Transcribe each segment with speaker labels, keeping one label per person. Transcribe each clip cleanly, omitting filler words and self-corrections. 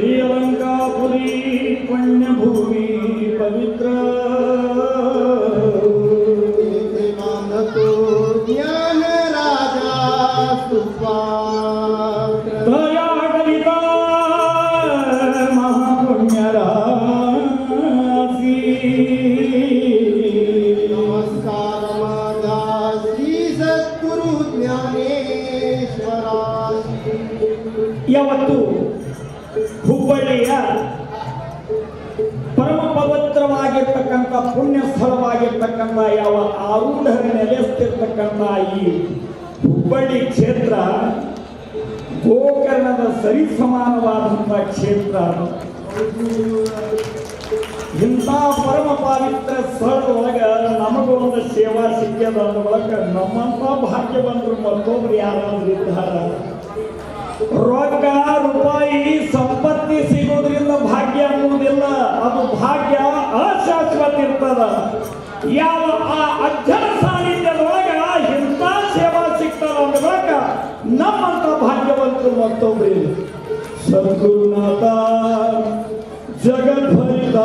Speaker 1: ಶ್ರೀಲಂಕಾಪುರಿ ಪುಣ್ಯಭೂಮಿ ಪವಿತ್ರ
Speaker 2: ಜ್ಞಾನ ರಾಜ ಸುಪಾತ್ರ
Speaker 1: ದಯಾಡಳಿತ ಮಹಾಪುಣ್ಯ ರಾಶಿ
Speaker 2: ನಮಸ್ಕಾರ ಮಾತಾ ಶ್ರೀ ಸದ್ಗುರು ಜ್ಞಾನೇಶ್ವರ
Speaker 1: ಯಾವತ್ತು ಹುಬ್ಬಳ್ಳಿಯ ಪರಮ ಪವಿತ್ರವಾಗಿರ್ತಕ್ಕಂಥ ಪುಣ್ಯ ಸ್ಥಳವಾಗಿರ್ತಕ್ಕಂಥ ಯಾವ ಆರೂಢರ ನೆಲೆಸ್ತಿರ್ತಕ್ಕಂಥ ಈ ಹುಬ್ಬಳ್ಳಿ ಕ್ಷೇತ್ರ ಗೋಕರ್ಣದ ಸರಿ ಸಮಾನವಾದಂಥ ಕ್ಷೇತ್ರ. ಇಂಥ ಪರಮ ಪವಿತ್ರ ಸ್ಥಳದೊಳಗೆ ನಮಗೂ ಒಂದು ಸೇವಾ ಸಿಗ್ಯದ ಅಂದ್ರೊಳಗೆ ನಮ್ಮಂಥ ಭಾಗ್ಯವಂತರು ಮತ್ತೊಬ್ರು ಯಾರಾದ್ರೂ ಇದ್ದಾರ. ರೊಕ್ಕ ರೂಪಾಯಿ ಸಂಪತ್ತಿ ಸಿಗೋದ್ರಿಂದ ಭಾಗ್ಯ ಅನ್ನುವುದಿಲ್ಲ, ಅದು ಭಾಗ್ಯ ಅಶಾಶ್ವತ ಇರ್ತದ. ಯಾವ ಆ ಅಜ್ಜನ ಸಾನ್ನಿಧ್ಯದೊಳಗ ಇಂಥ ಸೇವಾ ಸಿಗ್ತದ ಅಂದ್ರೊಳಗ ನಮ್ಮಂತ ಭಾಗ್ಯವಂತರು ಮತ್ತೊಬ್ಬರು. ಸದ್ಗುರುನಾಥ ಜಗದ್ಭರಿತ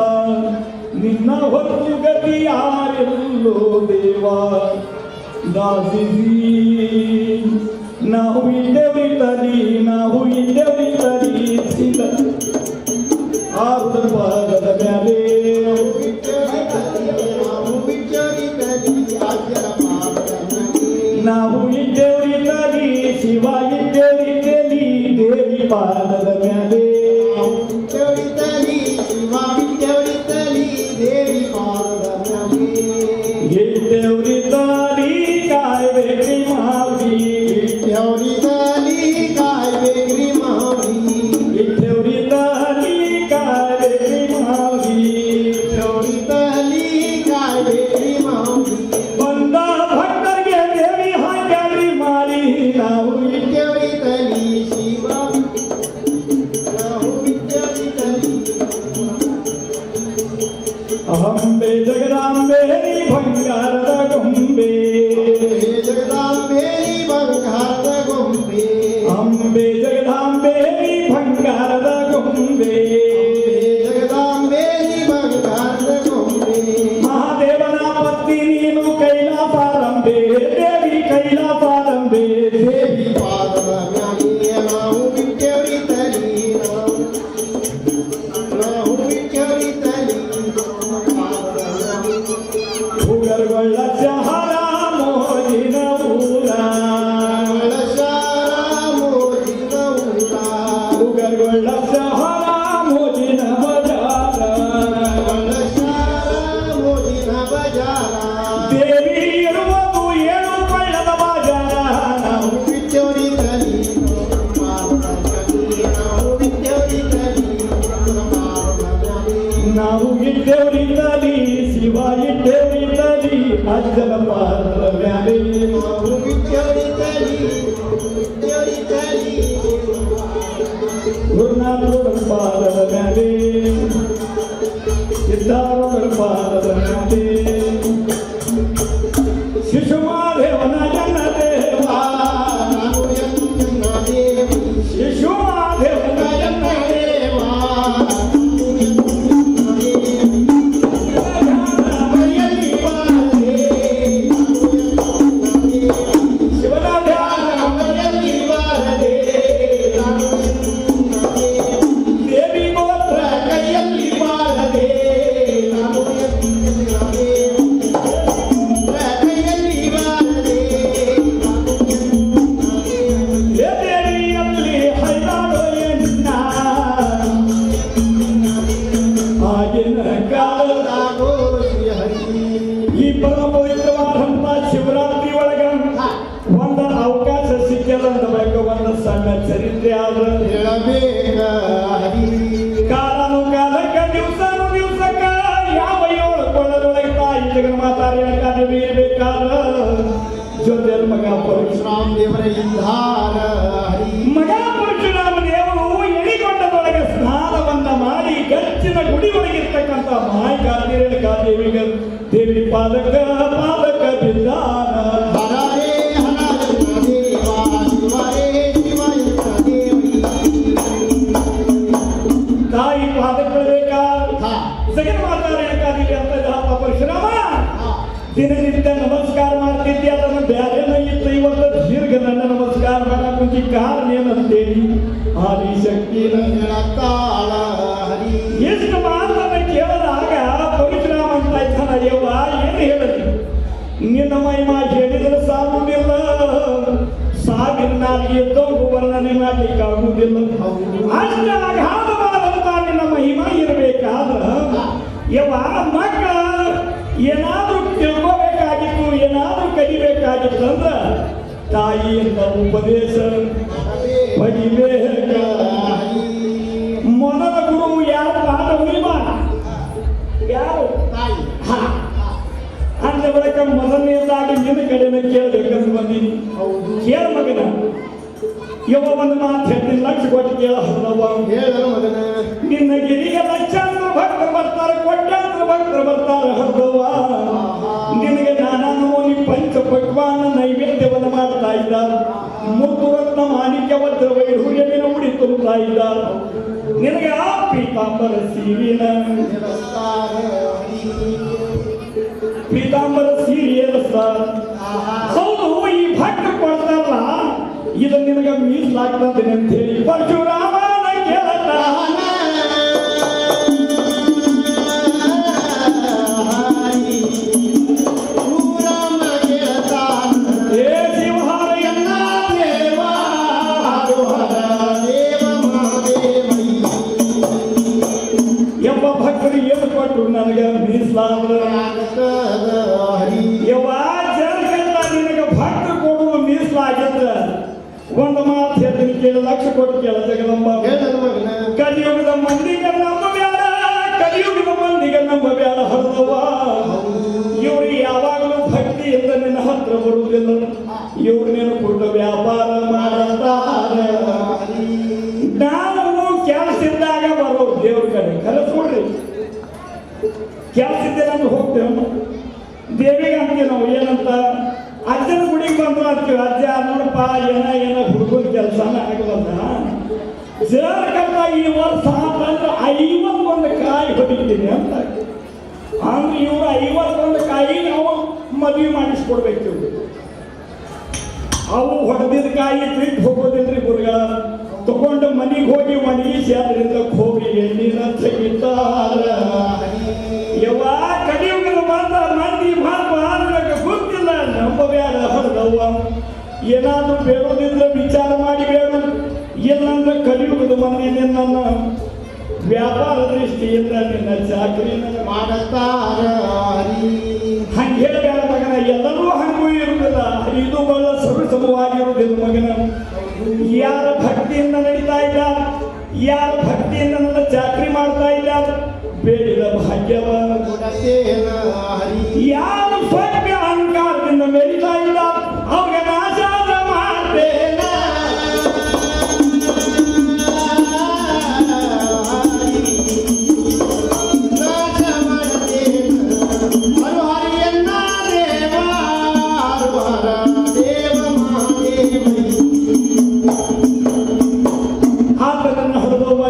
Speaker 1: ನಿನ್ನ ಹೊತ್ತು ಗತಿ ಯಾರೆಲ್ಲೋ ದೇವಾ ದಾಸಿಸಿ ನಾವು ಇದ್ದೆವಿತಲಿ ಆರುದ ಪಾದದ ಮೇಲೆ ನಾವು ಇದ್ದೆವಿತಲಿ ಶಿವ ಇದ್ದೆವಿತಲಿ ದೇವಿ ಪಾದದ ಮೇಲೆ ಇದ್ದೆವಿತಲಿ ಕಾಯ್ಬೇಕ್ರಿ ಮಾವಿ ಅಹಂಬೆ ಜಗದಾಂಬೆ ಬಂಗಾರದ ಗೊಂಬೆ ಅಂಬೆ ಜಗದಾಂಬೆ ಬಂಗಾರದ ಗೊಂಬೆ ಮಹಾದೇವನ ಪತ್ನಿ ನೀನು ಕೈಲಾಸಾರಂಬೆ ದೇವಿ ಕೈಲಾಸಾರಂಬೆ ದೇವಿ ಭೂಗರ್ಗೊಳ್ಳ ಶಹರ ಮೋಜಿನ ಊರ ಭೂಗರ್ಗೊಳ್ಳ ಶಹರ ಮೋಜಿನ ಬಜಾರ ದೇವಿ ಇರುವುದು ಏಳು ಕೊಳ್ಳದ ಬಾಜಾರ ನಾವು ಇದ್ದೇವರಿದ್ದಲ್ಲಿ ಶಿವ ಇದ್ದೇವರಿದ್ದಲ್ಲಿ ಅಜ್ಜನ ಪಾದದ ಮ್ಯಾಲೆ ಗುರುನಾಥರ ಪಾದದ ಮ್ಯಾಲೆ ಸಿದ್ಧಾರೂಢರ ಪಾದದ ಮ್ಯಾಲೆ ಶಿಶುಮಾದೇವನ ಜನ ದೇವ ಶಿಶುಮಾದೇವನ ಜನ ದೇವ ಈ ಪರಮ ಪವಿತ್ರವಾದಂತ ಶಿವರಾತ್ರಿ ಒಳಗ ಒಂದು ಅವಕಾಶ ಸಿಕ್ಕದಂತ ಬೇಕು. ಒಂದು ಸಣ್ಣ ಚರಿತ್ರೆ ಆದ್ರೆ
Speaker 2: ಹೇಳಬೇಕ
Speaker 1: ಕಾಲನು ಕಾಲಕ್ಕ ದಿವಸನು ದಿವಸಕ್ಕ ಯಾವ ಏಳು ಕೊಳ್ಳದೊಳಗೆ ತಾಯಿ ಜಗನ್ಮಾತಾರಿ ಅಣಕಾದೇವಿ ಇರ್ಬೇಕಾದ್ರ ಜೊತೆಯಲ್ಲಿ ಮಗ ಪರಶುರಾಮ ದೇವರ ಇಂಧಾರ ಮಗ ಪರಶುರಾಮ ದೇವರು ಎಳಿಗೊಂಡದೊಳಗೆ ಸ್ನಾನವನ್ನ ಮಾಡಿ ಗಚ್ಚಿನ ಗುಡಿ ಒಳಗಿರ್ತಕ್ಕಂಥ ಮಾಯಿ ಕಾದೇವಿಗೆ ದೇವಿ ಪಾದಕ ಬಿದ್ದಾನ. ದಿನನಿತ್ಯ ನಮಸ್ಕಾರ ಮಾಡ್ತಿದ್ದೆ ಅದನ್ನು ಬ್ಯಾರೇನ ಇತ್ತು ಇವತ್ತು ದೀರ್ಘ ನನ್ನ ನಮಸ್ಕಾರ ಮಾಡಕ್ಕೆ ಕಾರಣ ಏನಂತೇಳಿ ಆದಿಶಕ್ತಿ
Speaker 2: ತಾಳ ಹರಿ
Speaker 1: ಎಷ್ಟು ಮಾತನ್ನ ಕೇಳಿದಾಗ ಪರಶುರಾಮ ಅಂತ ಇದ್ದಾನ ಯವ್ವ ಏನು ಹೇಳಲಿ ನಿನ್ನ ಮಹಿಮಾ ಹೇಳಿದ್ರೆ ಸಾಗುವುದಿಲ್ಲ ಸಾವಿರ ನಾಲ್ಗೆ ದೊಂಗು ವರ್ಣನೆ ಮಾಡ್ಲಿಕ್ಕೆ ಆಗುವುದಿಲ್ಲ ಅಷ್ಟ ಅಗಾಧವಾದಂತ ನಿನ್ನ ಮಹಿಮಾ ಇರಬೇಕಾದ್ರ ಯವ್ವ ಮಕ್ಕಳ ಏನಾದ್ರೂ ತಿಳ್ಕೋಬೇಕಾಗಿತ್ತು ಏನಾದ್ರೂ ಕಲಿಬೇಕಾಗಿತ್ತು ಅಂದ್ರ ತಾಯಿಯಿಂದ ಉಪದೇಶ ಪಡಿಬೇಕ ಮೊದಲ ಗುರು ಯಾರು ಪಾಠ ಉಳಿಮ ಯಾರು
Speaker 2: ತಾಯಿ
Speaker 1: ಅಂದ ಬಳಿಕ ಮೊದಲನೇದಾಗಿ ನಿನ್ನ ಕಡೆನ ಕೇಳಬೇಕಂತ ಬಂದೀನಿ ಕೇಳ ಮಗನ ಯವ ಒಂದು ಮಾತು ಹೇಳ್ತೀನಿ ಲಕ್ಷ ಕೊಟ್ಟು ಕೇಳ
Speaker 2: ಹೇಳಲು ಮಗನ
Speaker 1: ನಿನ್ನ ಗಿರಿಗೆ ಲಕ್ಷಾಂತರ ಭಕ್ತರು ಬರ್ತಾರೆ ಕೋಟ್ಯಾಂತರ ಭಕ್ತರು ಬರ್ತಾರೆ ಹರ್ದವ್ವ ನಿನಗೆ ನಾನಾ ನಮೂನಿ ಪಂಚ ಪಕ್ವಾನ ನೈವೇದ್ಯವನ್ನು ಮಾಡ್ತಾ ಇದ್ದಾರೆ ಮುತ್ತು ರತ್ನ ಮಾಣಿಕ್ಯ ವಜ್ರ ವೈಢೂರ್ಯವಿನ ಉಡಿ ತುಂಬುತ್ತಾ ಇದ್ದಾರೆ ನಿನಗೆ ಆ ಪೀತಾಂಬರ ಸೀರಿನ ಪೀತಾಂಬರ ಸೀರೆ ಸರ್ ಹೌದು ಈ ಭಕ್ತರು ಕೊಡ್ತಾರಲ್ಲ ಇದು ನಿನಗೆ ಮೀಸಲಾಗ್ತದೆ ಅಂತ ಹೇಳಿ ಪರಶುರಾಮನ ಕೇಳ್ತಾ ನನಗೆ ಮೀಸಲಾದ ಯವ್ವ ಜನಕ್ಕೆಲ್ಲ ನಿನಗೆ ಭಕ್ತ ಕೊಡುವ ಮೀಸಲಾಗಿದ್ರ ಒಂದು ಮಾತು ಹೇಳ್ತೀನಿ ಕೇಳಿ ಲಕ್ಷ ಕೊಟ್ಟು ಕೇಳ ಜಗದಂಬ ಕಲಿಯುಗದ ಮಂದಿಗೆ ನಂಬಬೇಡ ಕಲಿಯುಗದ ಮಂದಿಗೆ ನಂಬಬೇಡ ಹೌದವ್ವ ಇವ್ರು ಯಾವಾಗಲೂ ಭಕ್ತಿಯಿಂದ ನಿನ್ನ ಹತ್ರ ಬರುವುದಿಲ್ಲ ಇವ್ರು ನೀನು ಕೊಟ್ಟು ವ್ಯಾಪಾರ ಮಾಡುತ್ತಾರೆ ನಾವು ಕೆಲಸದಾಗ ಬರೋ ದೇವ್ರ ಕಡೆ ಕರೆಸ್ಕೊಡ್ರಿ ಕೆಲಸ ಇದ್ದೇನೆ ಅಂದ್ರೆ ಹೋಗ್ತೇವೆ ದೇವಿಗೆ ಅಂತೀವಿ ನಾವು ಏನಂತ ಅಜ್ಜನ ಗುಡಿಗೆ ಬಂದ್ರು ಅಂತೀವಿ ಅಜ್ಜ ನೋಡಪ್ಪ ಏನ ಹುಡುಗನ ಕೆಲಸನ ಆಗಲ್ಲ ಜರಕಂತ ಈ ವರ್ಷ ಅಂತಂದ್ರೆ 51 ಕಾಯಿ ಹೊಡಿತೀನಿ ಅಂತ ಅಂದ್ರೆ ಇವ್ರು 51 ಕಾಯಿ ನಾವು ಮದುವೆ ಮಾಡಿಸ್ಕೊಡ್ಬೇಕು ಅವು ಹೊಡೆದಿದ್ದ ಕಾಯಿ ಬಿಟ್ಟು ಹೋಗೋದಿಲ್ರಿ ಗುರುಗಳ ತಗೊಂಡು ಮನೆಗೆ ಹೋಗಿ ಒಣಗಿಸಿ ಅದರಿಂದ ಹೋಗಿ ಎಣ್ಣಿನ ತೆಗಿತಾರ ಯವ್ವ ಕಲಿಯುಗದ ಬಂದ ಮಂದಿ ಮಾತು ಆದ್ಮೇಲೆ ಗೊತ್ತಿಲ್ಲ ನಂಬಬೇಡ ಹೊರದವ್ವ ಏನಾದ್ರೂ ಬೇಡೋದಿದ್ರೆ ವಿಚಾರ ಮಾಡಿ ಬೇಡ ಇಲ್ಲಂದ್ರೆ ಕಲಿಯುಗದ ಮಂದಿ ನಿನ್ನ ವ್ಯಾಪಾರ ದೃಷ್ಟಿಯಿಂದ ನಿನ್ನ ಚಾಕರಿನ
Speaker 2: ಮಾಡುತ್ತಾರ
Speaker 1: ಹಂಗೆ ಹೇಳಬೇಡ ಮಗನ ಎಲ್ಲರೂ ಹಂಗೂ ಇರುವುದಿಲ್ಲ ಇದು ಬಹಳ ಸರಸವಾಗಿರುವುದಿಲ್ಲ ಮಗನ ಯಾರ ಭಕ್ತಿಯಿಂದ ನಡೀತಾ ಇಲ್ಲ ಯಾರ ಭಕ್ತಿಯಿಂದ ನನ್ನ ಚಾಕರಿ ಮಾಡ್ತಾ ಇಲ್ಲ ಬೇಡಿದ ಭಾಗ್ಯವ ಯಾರು ಸ್ವಲ್ಪೆ ಅಹಂಕಾರದಿಂದ ಮೆರಿತಾ ಇಲ್ಲ ಅವ್ರಿಗೆ ನಾಶಾದ ಮಾಡ್ತೇನ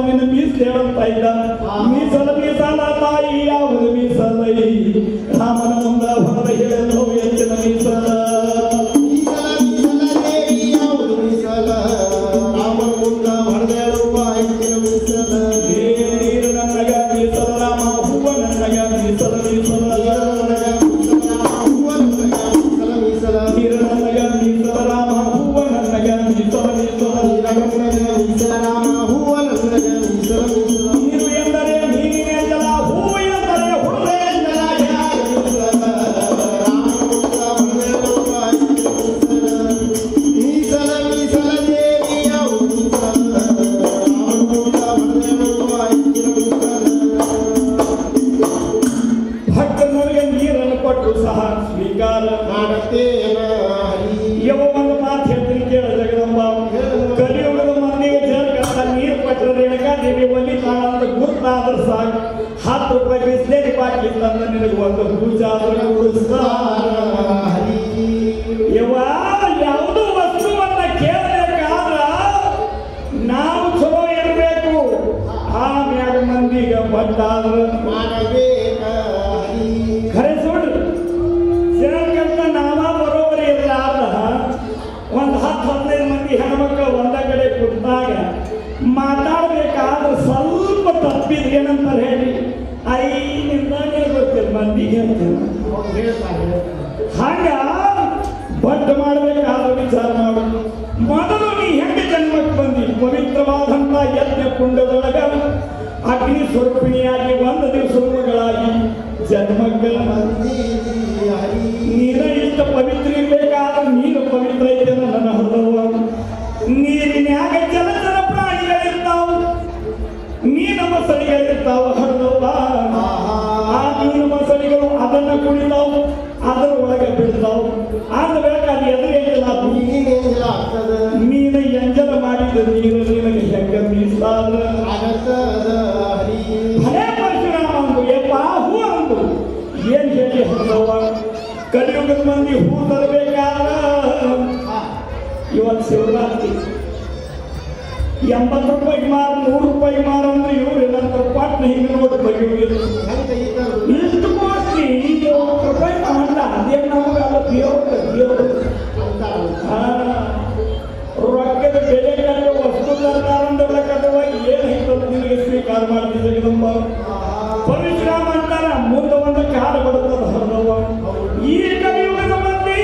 Speaker 1: ನಿನ್ನ ಮೀಸಲೇಳ್ತಾ ಇಲ್ಲ ಮೀಸಲ ತಾಯಿ ಯಾವುದು ಮೀಸಲೈ ರಾಮನ ಮುಂದ ಹೊರ ಹೇಳಲು ಹೆಚ್ಚಿನ ಮೀಸಲ
Speaker 2: ರಾಮನ ಮುಂದ ಹೊಡೆದೇಳುವ ಹೆಚ್ಚಿನ ಮೀಸಲ
Speaker 1: ನೀರು ನನಗ ಮೀಸಲ ರಾಮ ಹೂವ ನನಗ ಮೀಸಲ ಮೀಸಲ ನೀರು ನನಗ ಮೀಸಲ ರಾಮ ಹೂವ ನನಗ ಮೀಸಲ ಮೀಸಲ
Speaker 2: ರಾಮ ಹೂವ
Speaker 1: ನೀರು ಎಂದರೆ ನೀರಿನ ಜಲ ಹೂ ಎಂದರೆ ಹುಡುಗ ಭಕ್ತನಿಗೆ ನೀರನ್ನು ಕೊಟ್ಟು ಸಹ ಸ್ವೀಕಾರ
Speaker 2: ಮಾಡುತ್ತೇನ
Speaker 1: ಯವ ಒಂದು ಮಾತು ಹೇಳ್ತೀನಿ ಕೇಳ ಜಗದಂಬ ಕಲಿಯುಗದ ಮಂದಿಗೆ ಜಗತ್ತ ನೀರು ಕೊಟ್ಟರೆ ರೇಣುಕಾ ದೇವಿ ಒಲಿ ಕಾಣಂತ ಗುರ್ತಾದ್ರೆ ಸಾಕು 10 ರೂಪಾಯಿ ಬಿಸ್ಲೇರಿ ಬಾಕಿ ತಂದ್ರೆ ನಿನಗೆ ಒಂದು ಪೂಜಾದ್ರೆ ಉಳಿಸ್ತಾರ ಯವ ಯಾವುದೋ ವಸ್ತುವನ್ನ ಕೇಳಬೇಕಾದ್ರ ನಾವು ಚಲೋ ಇರಬೇಕು ಆಮ್ಯಾಗ ಮಂದಿಗೆ ಬಟ್ಟಾದ್ರೆ
Speaker 2: ಮಾಡಬೇಕ
Speaker 1: ಖರೆ ಸುಳ್ಳು ತಪ್ಪಿದ್ರೆ ಏನಂತಾರೆ ಹೇಳಿ ಐನಿಂದಾನೇ ಗೊತ್ತಿಲ್ಲ ಮಂದಿಗೆ ಹೇಳ್ತೇನೆ
Speaker 2: ಅವ್ರು ಹೇಳ್ತಾರೆ
Speaker 1: ಹಾಗ ಬಡ್ಡ ಮಾಡಬೇಕಾದ ವಿಚಾರ ಮಾಡು. ಮೊದಲು ನೀ ಹೆಂಗೆ ಜನ್ಮಕ್ಕೆ ಬಂದಿ ಪವಿತ್ರವಾದಂಥ ಯಜ್ಞ ಕುಂಡದೊಳಗ ಅಗ್ನಿ ಸ್ವರೂಪಿಣಿಯಾಗಿ ಒಂದು ದಿವಸಗಳಾಗಿ ಜನ್ಮಕ್ಕೆ ನೀರ ಇಷ್ಟ ಪವಿತ್ರ ಇರಬೇಕಾದ್ರೆ ನೀರು ಪವಿತ್ರ ಐತೆ ನನ್ನ ಹೃದಯ. ನೀರಿನ್ಯಾಗ ಜಲಚರ ಪ್ರಾಣಿಗಳಿರ್ತಾವ, ಮೀನ ಮಸಳಿಗಳಿರ್ತಾವ ಹೃದಯ. ಆ ಮೀನು ಮಸಳಿಗಳು ಅದನ್ನ ಕುಡಿತಾವು, ಅದರ ಒಳಗೆ ಬಿಡ್ತಾವು. ಆದ ಬೇಕಾದ್ರೆ ಎದುರೇನಿಲ್ಲ ಮೀನು ಎಂಜಲ ಮಾಡಿದ ನೀರು ನಿನಗೆ ಹೆಂಗ ಮೀಸಾದ ಭಯ ಪರಶುರಾಮ ಅಂದು ಯಪ್ಪ ಹೂ ಅಂದು ಏನ್ ಹೇಳಿ ಹೌದವ್ವ. ಕಲಿಯುಗದ ಮಂದಿ ಹೂ ತರಬೇಕಾದ ಇವತ್ತು ಶಿವರಾತ್ರಿ 80 ರೂಪಾಯಿಗೆ ಮಾರು 100 ರೂಪಾಯಿಗೆ ಮಾರು ಅಂದ್ರೆ ಇವ್ರು ಏನಂತ ಪಾಟ್ನ ಹಿಂಗೆ ನೋಡಿ ಬಗೆಯೋದು ಇಷ್ಟು ಕಾಸ್ಟ್ಲಿ 70 ರೂಪಾಯಿ ಮಾಡಲ್ಲ. ಅದೇ ನಮಗಲ್ಲ ದೇವ್ರು ರೊಕ್ಕದ ಬೆಲೆ ಕಟ್ಟುವ ವಸ್ತು ಸರ್ಕಾರದೊಳ ಕಟ್ಟುವ ಏನು ಹಿಂದೆ ನಿನಗೆ ಸ್ವೀಕಾರ ಮಾಡ್ತಿದ್ದ ನಮ್ಮ ಪರಶುರಾಮ ಅಂತಾರ ಮುಂದೆ ಒಂದು ಕಾಲ ಬರುತ್ತದ ಹರದವ. ಈ ಕಲಿಯುಗದ ಮಂದಿ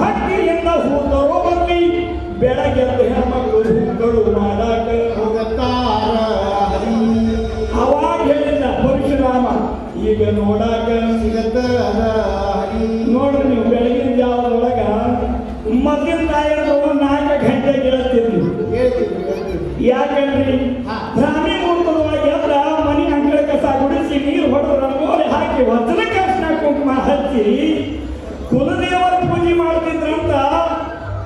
Speaker 1: ಭಕ್ತಿಯಿಂದ ಹೂ ತರೋ ಬಂದಿ ಬೆಳಗ್ಗೆ ಹೆಣ್ಮಕ್ಳು ಹೂಗಳು ಮಾಡಾಕ ಅವಾಗ ಹೇಳಿದ ಪರಶುರಾಮ ಈಗ ನೋಡಾಕ ನೋಡ್ರಿ ನೀವು ಬೆಳಗಿನ ಜಾವದೊಳಗ ಮದ್ದಿನ ತಾಯಿಯರು 4 ಗಂಟೆಗೆ ಹೇಳ್ತಿದ್ವಿ. ಯಾಕಂದ್ರಿ ಬ್ರಾಹ್ಮಿ ಮುಹೂರ್ತದೊಳಗೆ ಎದ್ರ ಮನೆ ಅಂಗಳ ಕಸ ಗುಡಿಸಿ ನೀರು ಹೊಡೆದು ರಂಗೋಲಿ ಹಾಕಿ ವಚನ ಕೃಷ್ಣ ಕುಂಕುಮ ಹಚ್ಚಿ ಕುಲದೇವರ ಪೂಜೆ ಮಾಡ್ತಿದ್ರಂತ.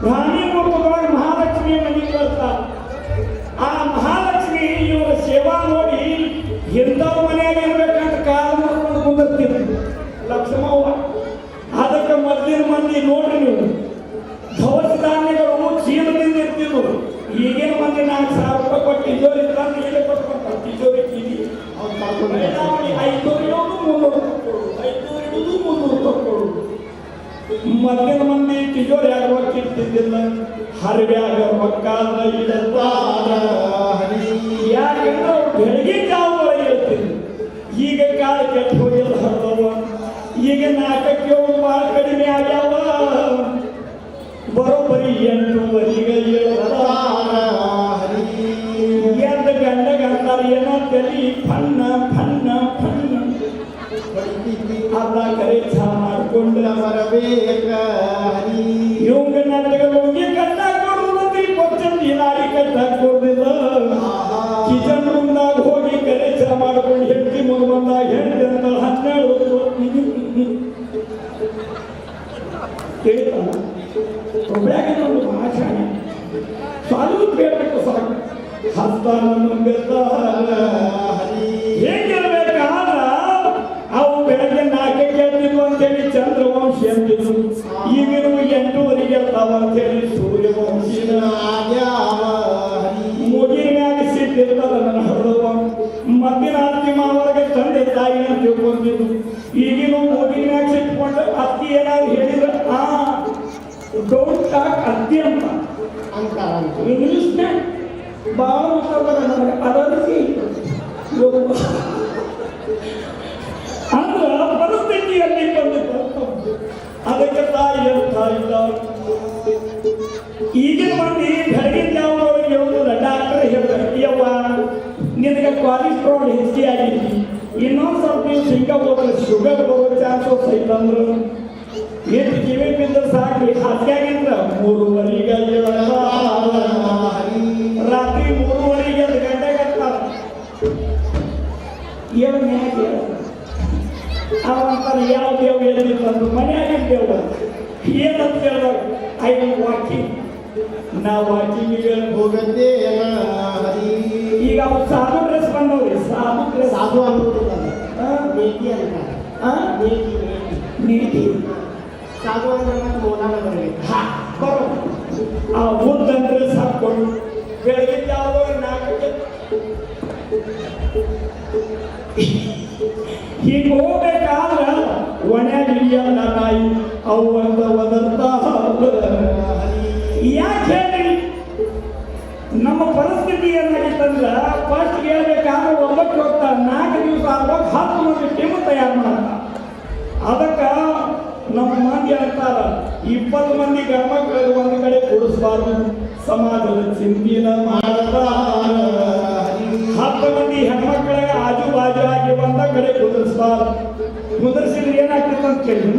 Speaker 1: ಬ್ರಾಹ್ಮಿ ಮುಹೂರ್ತದೊಳಗೆ ಮಹಾಲಕ್ಷ್ಮಿ ಮನೆಗೆ ಬರ್ತಾರೆ. ಆ ಮಹಾಲಕ್ಷ್ಮಿ ಇವರ ಸೇವಾ ನೋಡಿ ಎಂಥವ್ರ ಮನೆಯಾಗ ಇರ್ಬೇಕಂತ ಕಾಲ ಮಾಡ್ಕೊಂಡು ಕುಂದಿರ್ತಿದ್ರು ಲಕ್ಷ್ಮವ್ವ. ಅದಕ್ಕೆ ಮೊದಲಿನ ಮಂದಿ ನೋಡ್ರಿ ನೀವು ದವಸ ಧಾನ್ಯಗಳು ಚೀಲದಿಂದ ಇರ್ತಿದ್ರು. ಈಗಿನ ಮಂದಿ 4,000 ರೂಪಾಯಿ ಕೊಟ್ಟು ತಿಜೋರಿ ತಂದು ಈಗ ಕೊಟ್ಕೊಡ್ತಾರೆ. ತಿಜೋರಿ ಚೀಲಿ 500 ಇಡೋದು 300 ತಕ್ಕೊಡು, 500 ಇಡೋದು 300 ತಕ್ಕೊಡು. ಮೊದಲಿನ ಮಂದಿ ತಿಜೋರಿ ಆಗ ರೊಕ್ಕ ಇರ್ತಿದ್ದಿಲ್ಲ, ಹರಿವ್ಯಾಗ ರೊಕ್ಕ ಯಾಕಂದ್ರೆ ಅವ್ರು ಬೆಳಗಿನ ಜಾವದೊಳಗೆ ಇರ್ತಿದ್ರು. ಈಗ ಕಾಲ ಕೆಟ್ಟು ಹೋಗಿಲ್ಲ ಹರಿದವ. ಈಗ 4ಕ್ಕೆ ಭಾಳ ಕಡಿಮೆ ಆಗ್ಯಾವ. ಬರೋಬ್ಬರಿ 8:30ಗೆ ಎದ್ದು ಗಂಡಗ ಅಂತಾರೆ ಏನೋ ತಲೆ ಫನ್ನ ಫನ್ನ ಫನ್ನ ಅಲ್ಲ ಕರೆ ಚಾ ಮಾಡ್ಕೊಂಡು
Speaker 2: ಬರಬೇಕ
Speaker 1: ಇವಂಗ ನಾಟಕ ಹೋಗಿ ಕಟ್ಟಾಕ ಕೊಡುವುದಂದ್ರೆ ಕೊಚ್ಚಂದು ಇಲಾರಿ ಕಟ್ಟಾಕ ಕೊಡುದಿಲ್ಲ. ಕಿಚನ್ ರೂಮ್ನಾಗ ಹೋಗಿ ಕರೆ ಚಾ ಮಾಡ್ಕೊಂಡು ಹೆಂಡತಿ ಮುಂದೆ ಬಂದಾಗ ಹೆಂಡತಿ ಅಂತ 12 ಕೇಳ್ತಾನ ಒಬ್ಬರಾಗಿನೊಂದು ಭಾಷಣ ಸಾಲು ಕೇಳಬೇಕು ಸಾಕು. ಹಸ್ತಾನನ್ನು ಹೇಗಿರ್ಬೇಕಾದ್ರ ಅವು ಬೆಳಗ್ಗೆ 4ಕ್ಕೆ ಎದ್ದಿದ್ವು ಅಂತೇಳಿ ಚಂದ್ರವಂಶಿ ಅಂತಿದ್ರು. ಈಗಿನ 8:30ಗೆ ಎರ್ತಾವ ಅಂತೇಳಿ ಸೂರ್ಯವಂಶಿ. ಮುಗಿನ ಮ್ಯಾಗ ಸಿಟ್ಟಿರ್ತದ ನನ್ನ ಹೃದಯ. ಮದ್ದಿನ ಅತ್ತಿ ಮಾವರ್ಗ ತಂದೆ ತಾಯಿ ಅಂತ ತಿಳ್ಕೊಂಡಿದ್ದು. ಈಗಿನ ಮುಗಿನ ಮ್ಯಾಗ ಸಿಟ್ಕೊಂಡು ಅತ್ತಿ ಏನಾದ್ರು ಹೇಳಿದ್ರೆ ಡೋಂಟ್ ಟಾಕ್ ಅತ್ತಿ ಅಂತ ಇಂಗ್ಲಿಷ್ನ್ಯಾಗ ಭಾಳ ಮಾತಾಡ್ತಾರೆ ನನಗೆ ಅದಕ್ಕೆ ಅಂದ್ರ ಪರಿಸ್ಥಿತಿಯಲ್ಲಿ ಬಂದಿದ್ದ. ಅದಕ್ಕೆ ತಾಯಿ ಅಂತ ಇಲ್ಲ. ಈಗಿನ ಮಂದಿ ಬೆಳಗಿನ ಜಾವದೊಳಗೆ ಹೇಳುವುದಿಲ್ಲ. ಡಾಕ್ಟರ್ ಹೇಳ್ತಾರೆ ಯವ್ವ ನಿನಗೆ ಕೊಲೆಸ್ಟ್ರಾಲ್ ಹೆಚ್ಚಿಗೆ ಆಗಿದ್ದಿ, ಇನ್ನೊಂದು ಸ್ವಲ್ಪ ನೀವು ಸಿಂಗ ಹೋದ್ರೆ ಶುಗರ್ ಬರೋ ಚಾನ್ಸಸ್ ಐತಂದ್ರು ಎಷ್ಟು ಕಿವಿ ಬಿದ್ದರೆ ಸಾಕ್ರಿ. ಹಾಕ್ಯಾಗಿಂದ 3:30ಗೆ ರಾತ್ರಿ 3:30ಗೆ 2 ಗಂಟೆಗೆ ಅಂತಾರೆ. ಏನು ನ್ಯಾಯ ಅವಂತಾರೆ ಯಾವ್ದು ಯಾವ ಎಲ್ಲಿತ್ತಂದ್ರು ಮನೆಯಾಗಿದ್ದೇವ ಏನಂತ ಹೇಳಿದಾಗ ಐ ವಾಕಿಂಗ್. ನಾವು ವಾಕಿಂಗಿಗೆ
Speaker 2: ಹೋಗಂತೆ
Speaker 1: ಈಗ ಅವ್ರು ಸಾಧು ಡ್ರೆಸ್ ಬಂದವ್ರಿ. ಸಾಧು ಡ್ರೆಸ್
Speaker 2: ಸಾಧು ಅನ್ನೋದಿಲ್ಲ ನೀತಿ ಅಂತ
Speaker 1: ನೀತಿ
Speaker 2: ಸಾಧು ಅಂದ್ರೆ ಮೋನಾನ ಬರಬೇಕು.
Speaker 1: ಬರೋ ಆ ಉದ್ದಂತ ಡ್ರೆಸ್ ಹಾಕ್ಕೊಂಡು ಬೆಳಗಿನ ಯಾವುದೋ 4ಕ್ಕೆ ಹೀಗೆ ಹೋಗ್ಬೇಕಾದ್ರ ಒಣಗ ಇಳಿಯಲ್ಲ ನಾಯಿ ಅವು ಅಂತ ಒದರ್ತ. ಯಾಕೆ ಹೇಳಿ ನಮ್ಮ ಪರಿಸ್ಥಿತಿ ಏನಾಗಿತ್ತಂದ್ರ ಫಸ್ಟ್ ಹೇಳ್ಬೇಕು ಟೀಮ್ ತಯಾರು ಮಾಡತ್ತ. ಅದಕ್ಕೆ ನಮ್ಮ ಮಂದಿ ಅಂತಾರ 20 ಮಂದಿ ಗಂಡ್ಮಕ್ಳು ಒಂದು ಕಡೆ ಕೂಡಿಸ್ಬಾರ್ದು, ಸಮಾಜದ ಚಿಂತಿನ ಮಾಡ್ತಾರ. 10 ಮಂದಿ ಹೆಣ್ಮಕ್ಳಿಗೆ ಆಜು ಬಾಜು ಆಗಿ ಒಂದ ಕಡೆ ಕುದಿಸ್ಬಾರ್ದು. ಕುದಿಸಿದ್ರೆ ಏನಾಗ್ತದೆ ಅಂತ ಕೇಳಿ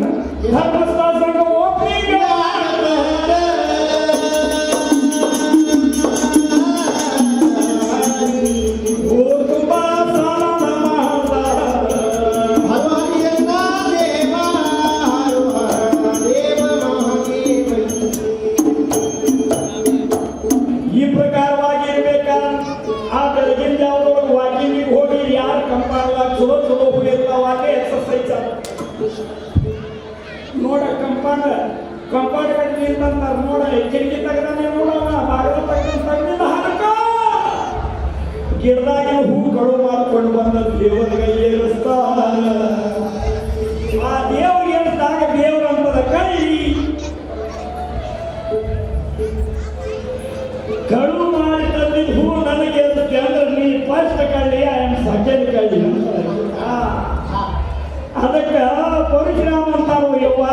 Speaker 1: ಧರ್ಮಸ್ಥಳ ಸಂಘ ಓಪನಿಂಗ್ ನೋಡ ಕಂಪೌಂಡ್ ಕಟ್ಟಿ ಅಂತಾರೆ. ನೋಡ ಕಿಟಕಿ ತೆಗೆದಾನೆ ನೋಡವ, ಬಾಗಿಲ ತೆಗೆದ ಹರಕ ಗಿಡದಾಗಿನ ಹೂಗಳು ಮಾಡಿಕೊಂಡು ಬಂದ ದೇವರಿಗೆ ಏರಿಸ್ತಾರ. ಆ ದೇವ್ರಿಗೆ ಏರಿಸಿದಾಗ ದೇವ್ರ ಅಂತದ ಕೈ ಕಳು ಮಾಡಿ ತಂದಿದ್ದ ಹೂ ನನಗೆ ಇರುತ್ತೆ ಅಂದ್ರೆ ನೀ ಫಸ್ಟ್ ಕಳ್ಳಿ ಸೆಕೆಂಡ್ ಕಳ್ಳಿ ಅದಕ್ಕೆ ಪರಶುರಾಮ ಅಂತಾರು, ಯವ್ವ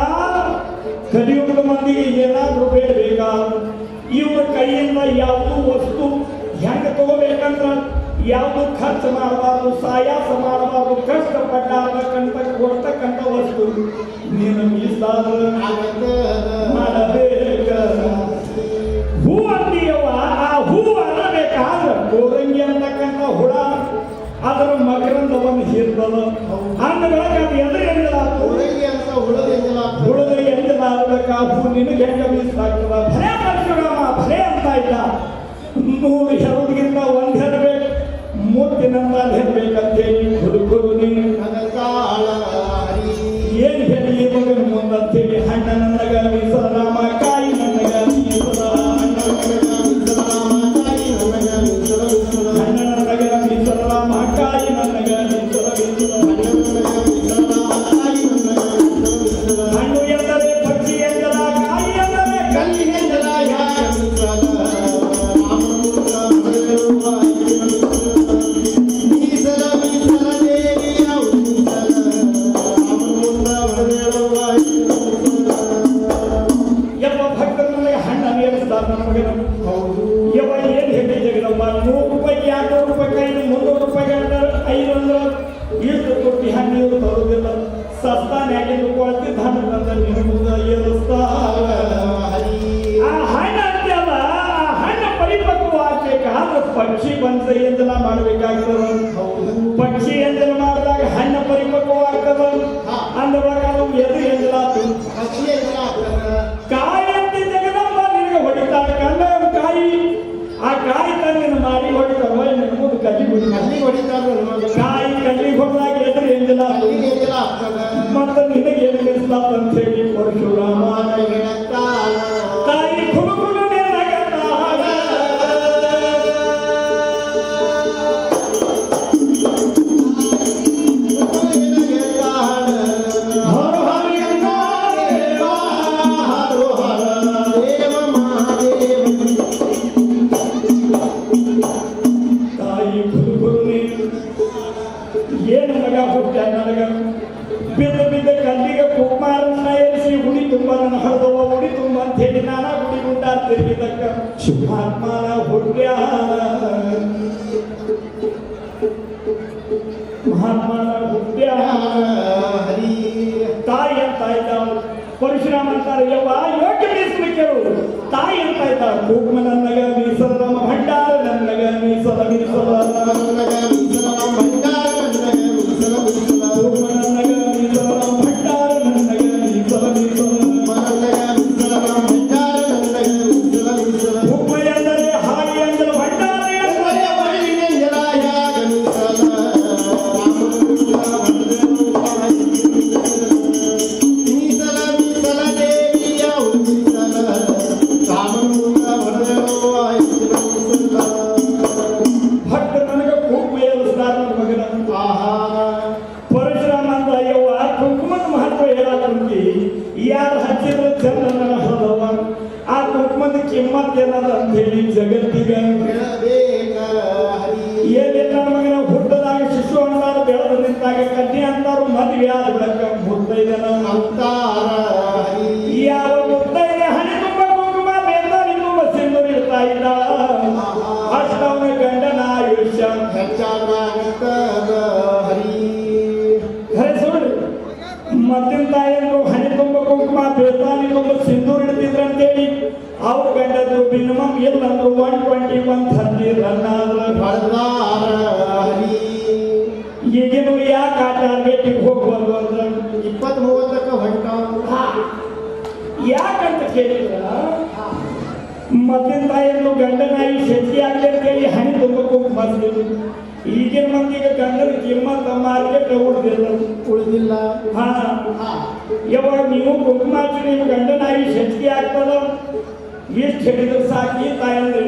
Speaker 1: ಕಲಿಯುಗದ ಮಂದಿಗೆ ಏನಾದ್ರೂ ಬೇಡ. ಇವ್ರ ಕೈಯಿಂದ ಯಾವುದು ವಸ್ತು ಹೆಂಗ ತಗೋಬೇಕಂದ್ರ ಯಾವುದು ಖರ್ಚು ಮಾಡಬಾರ್ದು, ಸಾಯಾಸ ಮಾಡಬಾರ್ದು, ಕಷ್ಟಪಟ್ಟಾಗಬೇಕಂತ ಕೊಡ್ತಕ್ಕಂಥ ವಸ್ತು ನೀನು ಮೀಸಲಾದ ಮಾಡಬೇಕ. ಹೂ ಅಂತೀಯವ್ವ, ಆ ಹೂ ಅನ್ನಬೇಕಾದ್ರೆ ಕೋರಂಗಿ ಅಂತಕ್ಕಂಥ ಹುಳ ಅದರ ಮಕರಂದವನ್ನು ಹೀರ್ತದ. ಅಂದೊಳಗೆ ಅದು ಎದುರು ಹುಳದ ಎಂದಲಾಗಬೇಕ. ಹೂ ನಿನಗೆ ಹೆಂಗ ಮೀಸಲಾಗ್ತದ? ಭಲೆ ಪರಶುರಾಮ ಭಲೆ ಅಂತ ಇಲ್ಲ. 100 ಹೆರಗಿಂತ ಒಂದು ಹೆರಬೇಕು, ಮುತ್ತಿನಂತ ಹೆರಬೇಕಂತೇಳಿ ಹುಡುಗರು ನೀನು ಏನು ಹೇಳಿ ಮಗನ ಮುಂದಂತೇಳಿ ಹಣ್ಣ ನನಗ ಮೀಸರಾಮ ಕಾಯಿ ನನಗ ಮೀಸರ ಹಣ್ಣ ನನಗ ಮೀಸರಾಮ ಕಾಯಿ ನನಗ ಹಣ್ಣು ಎಂದರೆ ಪಕ್ಷಿ ಎಂದಲ, ಕಾಯಿ ಎಂದರೆ ಕಲ್ಲಿ ಎಂದಲ. ಯವ ಏನು ಹೇಳಿ ಜಗದಮ್ಮ, 100 ರೂಪಾಯಿ 200 ರೂಪಾಯಿ ಕೈ 300 ರೂಪಾಯಿ 500 ಇಷ್ಟು ಕೊಟ್ಟು ಹಣ್ಣು ತರೋದಿಲ್ಲ. ಸಸ್ತಾನ್ಯಾಗಿಂದು ಕೊಳ್ತಿ ಧನದಂತ ನಿನಗುದ ಏರಿಸ್ತಾರ. ಆ ಹಣ್ಣು ಅಂತೆಲ್ಲ ಆ ಹಣ್ಣು ಪರಿಪಕ್ವ ಆಗ್ಬೇಕಾದ್ರೆ ಪಕ್ಷಿ ಬಂದ ಎಂದಲ ಮಾಡಬೇಕಾಗ್ತದ. ಪಕ್ಷಿ ಎಂದಲ ಮಾಡಿದಾಗ ಹಣ್ಣು ಪರಿಪಕ್ವ ಆಗ್ತದ. ಅಂದವಾಗ ನಾವು ಎದು ಎಂದಲ ಕಾಯಿ ಅಂತ ಜಗದಮ್ಮ ನಿನಗೆ ಹೊಡಿತಾರ. ಕಂಡ ಕಾಯಿ ಆ ಕಾಯಿ ತಂದಿನ ಮಾಡಿ ಹೊಡಿತಾರ. ನೆನಪುದು ಕಲ್ಲಿ ಹೊಡಿತಾರ. ಕಾಯಿ ಕಲ್ಲಿ ಹೊಡೆದಾಗ ಎದುರು ಎಂದಿಲ್ಲ ಮತ್ತೆ ನಿನಗೆ ಏನು ಮಿಸ್ಲಾತ ಅಂತ ಹೇಳಿ ಪರಶುರಾಮ ತಾಯಿ ಕುಡುಕುಡು ಏನು ಮಗ ಹುಟ್ಟ ನನಗ ಬಿದ್ದ ಕಲ್ಲಿಗೆ ಕುಮಾರನ್ನ ಏರಿಸಿ ಹುಡಿ ತುಂಬ ನನ್ನ ಹಳದವ ಹುಡಿ ತುಂಬ ಅಂತ ಹೇಳಿ ನಾನಾ ಹುಡಿ ಗುಡ್ಡ ತಿರುಗಿದಕ್ಕ ಶುಭಾತ್ಮನ ಹುಟ್ಟ್ಯಾನ ಮಹಾತ್ಮನ ಹುಟ್ಟ್ಯಾನ. ತಾಯಿ ಅಂತ ಇದ್ದಾವ ಪರಶುರಾಮ ಅಂತಾರೆ, ಯವ್ವ ಯೋಗ್ಯ ಮೀಸಲು ಕೇಳು. ತಾಯಿ ಅಂತ ಇದ್ದಾವ ಕೂಗ್ಮ ನನ್ನಗ ಮೀಸಲ ನಮ್ಮ ಭಂಡಾರ ನನ್ನಗ ಮೀಸಲ ಮೀಸಲ ಪರಶುರಾಮ ಅಂತ ಯವ್ವ ಕುಂಕುಮದ ಮಹತ್ವ ಹೇಳಕ್ಕಂತಿ ಯಾರು ಹಚ್ಚಿದ್ರು ಚಂದ್ರನ ಹೌದವ್ವ. ಆ ಕುಂಕುಮದ ಕಿಮ್ಮತ್ ಏನದ ಅಂತ ಹೇಳಿ ಜಗತ್ತಿಗೆ ಏನಿಲ್ಲ. ನಮಗೆ ನಾವು ಹುಟ್ಟದಾಗ ಶಿಶು ಅಂತಾರ ಬೆಳೆದು ನಿಂತ ಕಾಲದಾಗ ಕನ್ಯೆ ಅಂತಾರು ಮದ್ವೆ ಆದ ಬಳಿಕ ಮುತ್ತೈದನ
Speaker 2: ಅಂತಾರ ಹರಿ
Speaker 1: ಯಾವ ಮುತ್ತೈದೆ ಹಣೆ ತುಂಬ ಕುಂಕುಮ ಬೇತಾರಿ ತುಂಬ ಸಿಂಧೂರ ಇಡ್ತಾ ಇದ್ದ ಅಷ್ಟವನ ಗಂಡನ ಆಯುಷ್ಯ
Speaker 2: ಹೆಚ್ಚಾಗ್ತದ ಹರಿ
Speaker 1: ಖರೆ ಸುಳ್ಳು ಮತ್ತಿನ ತಾಯಿಯರು ಹಣೆ ತುಂಬ ಕುಂಕುಮ ಬೇತಾರಿ ತುಂಬ ಸಿಂಧೂರ ಇಡ್ತಿದ್ರಂತೇಳಿ ಅವ್ರ ಗಂಡದ್ರು ಮಿನಿಮಮ್ ಎಲ್ಲಂದ್ರು 120-130 ರನ್ ಆದ್ರ
Speaker 2: ಹೊಡೆದಾರ ಹರಿ
Speaker 1: ಈಗಿನ ಯಾಕೆ ಆ ಟಾರ್ಗೆಟಿಗೆ ಹೋಗ್ಬಾರ್ದು ಅಂದ್ರೆ
Speaker 2: 20-30ಕ್ಕೆ ಹೊಂಟಾವ
Speaker 1: ಯಾಕಂತ ಕೇಳಿದ್ರ ಮತ್ತಿನ ತಾಯಿಯನ್ನು ಗಂಡನಾಗಿ ಶಕ್ತಿ ಆಗ್ಲಿ ಅಂತೇಳಿ ಹಣಿ ತುಂಬಕ್ಕೂ ಬಂದಿದ್ರು ಈಗಿನ ಮಂದಿಗೆ ಗಂಡನ ಕಿಮ್ಮತ್ತ ಮಾರ್ಕೆಟ್
Speaker 2: ಉಳಿದಿಲ್ಲ
Speaker 1: ಹಾ ಯಾವಾಗ ನೀವು ಕುಂಕುಮ ಹಚ್ಚಿ ನೀವು ಗಂಡನಾಗಿ ಶಕ್ತಿ ಆಗ್ತದ ಎಷ್ಟು ಹೇಳಿದ್ರು ಸಾಕಿ ತಾಯಂದ್ರೆ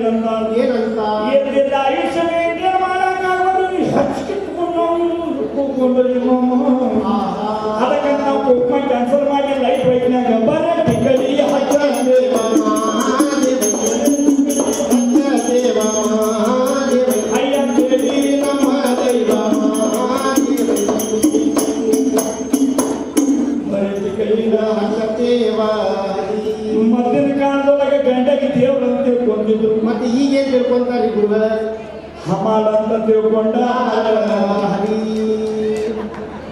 Speaker 2: ಏನಂತ
Speaker 1: ಎದ್ದಿದ್ದ ಆಯುಷ್ಯ ಮೇಂಟೈನ್ ಮಾಡಕ್ಕಾಗೋದು ಹಚ್ಚಿಟ್ಕೊಂಡು ಅದಕ್ಕೆ ನಾವು ಕುಂಕುಮ ಕ್ಯಾನ್ಸಲ್ ಮಾಡಿ ಲೈಫ್ ವೈಜ್ಞಾನಿಕ ಬರ ಟಿಕಲಿ ಮದ್ದಿನ ಕಾಲದೊಳಗೆ ಗಂಡಗೆ ದೇವ್ರ ಅಂತ ತಿಳ್ಕೊಂಡಿದ್ರು
Speaker 2: ಮತ್ತೆ ಈಗೇನ್ ತಿಳ್ಕೊಂತಾರಿ ಗುರುಗಳ
Speaker 1: ಹಮಾಲ ಅಂತ ತಿಳ್ಕೊಂಡ
Speaker 2: ಹರಿ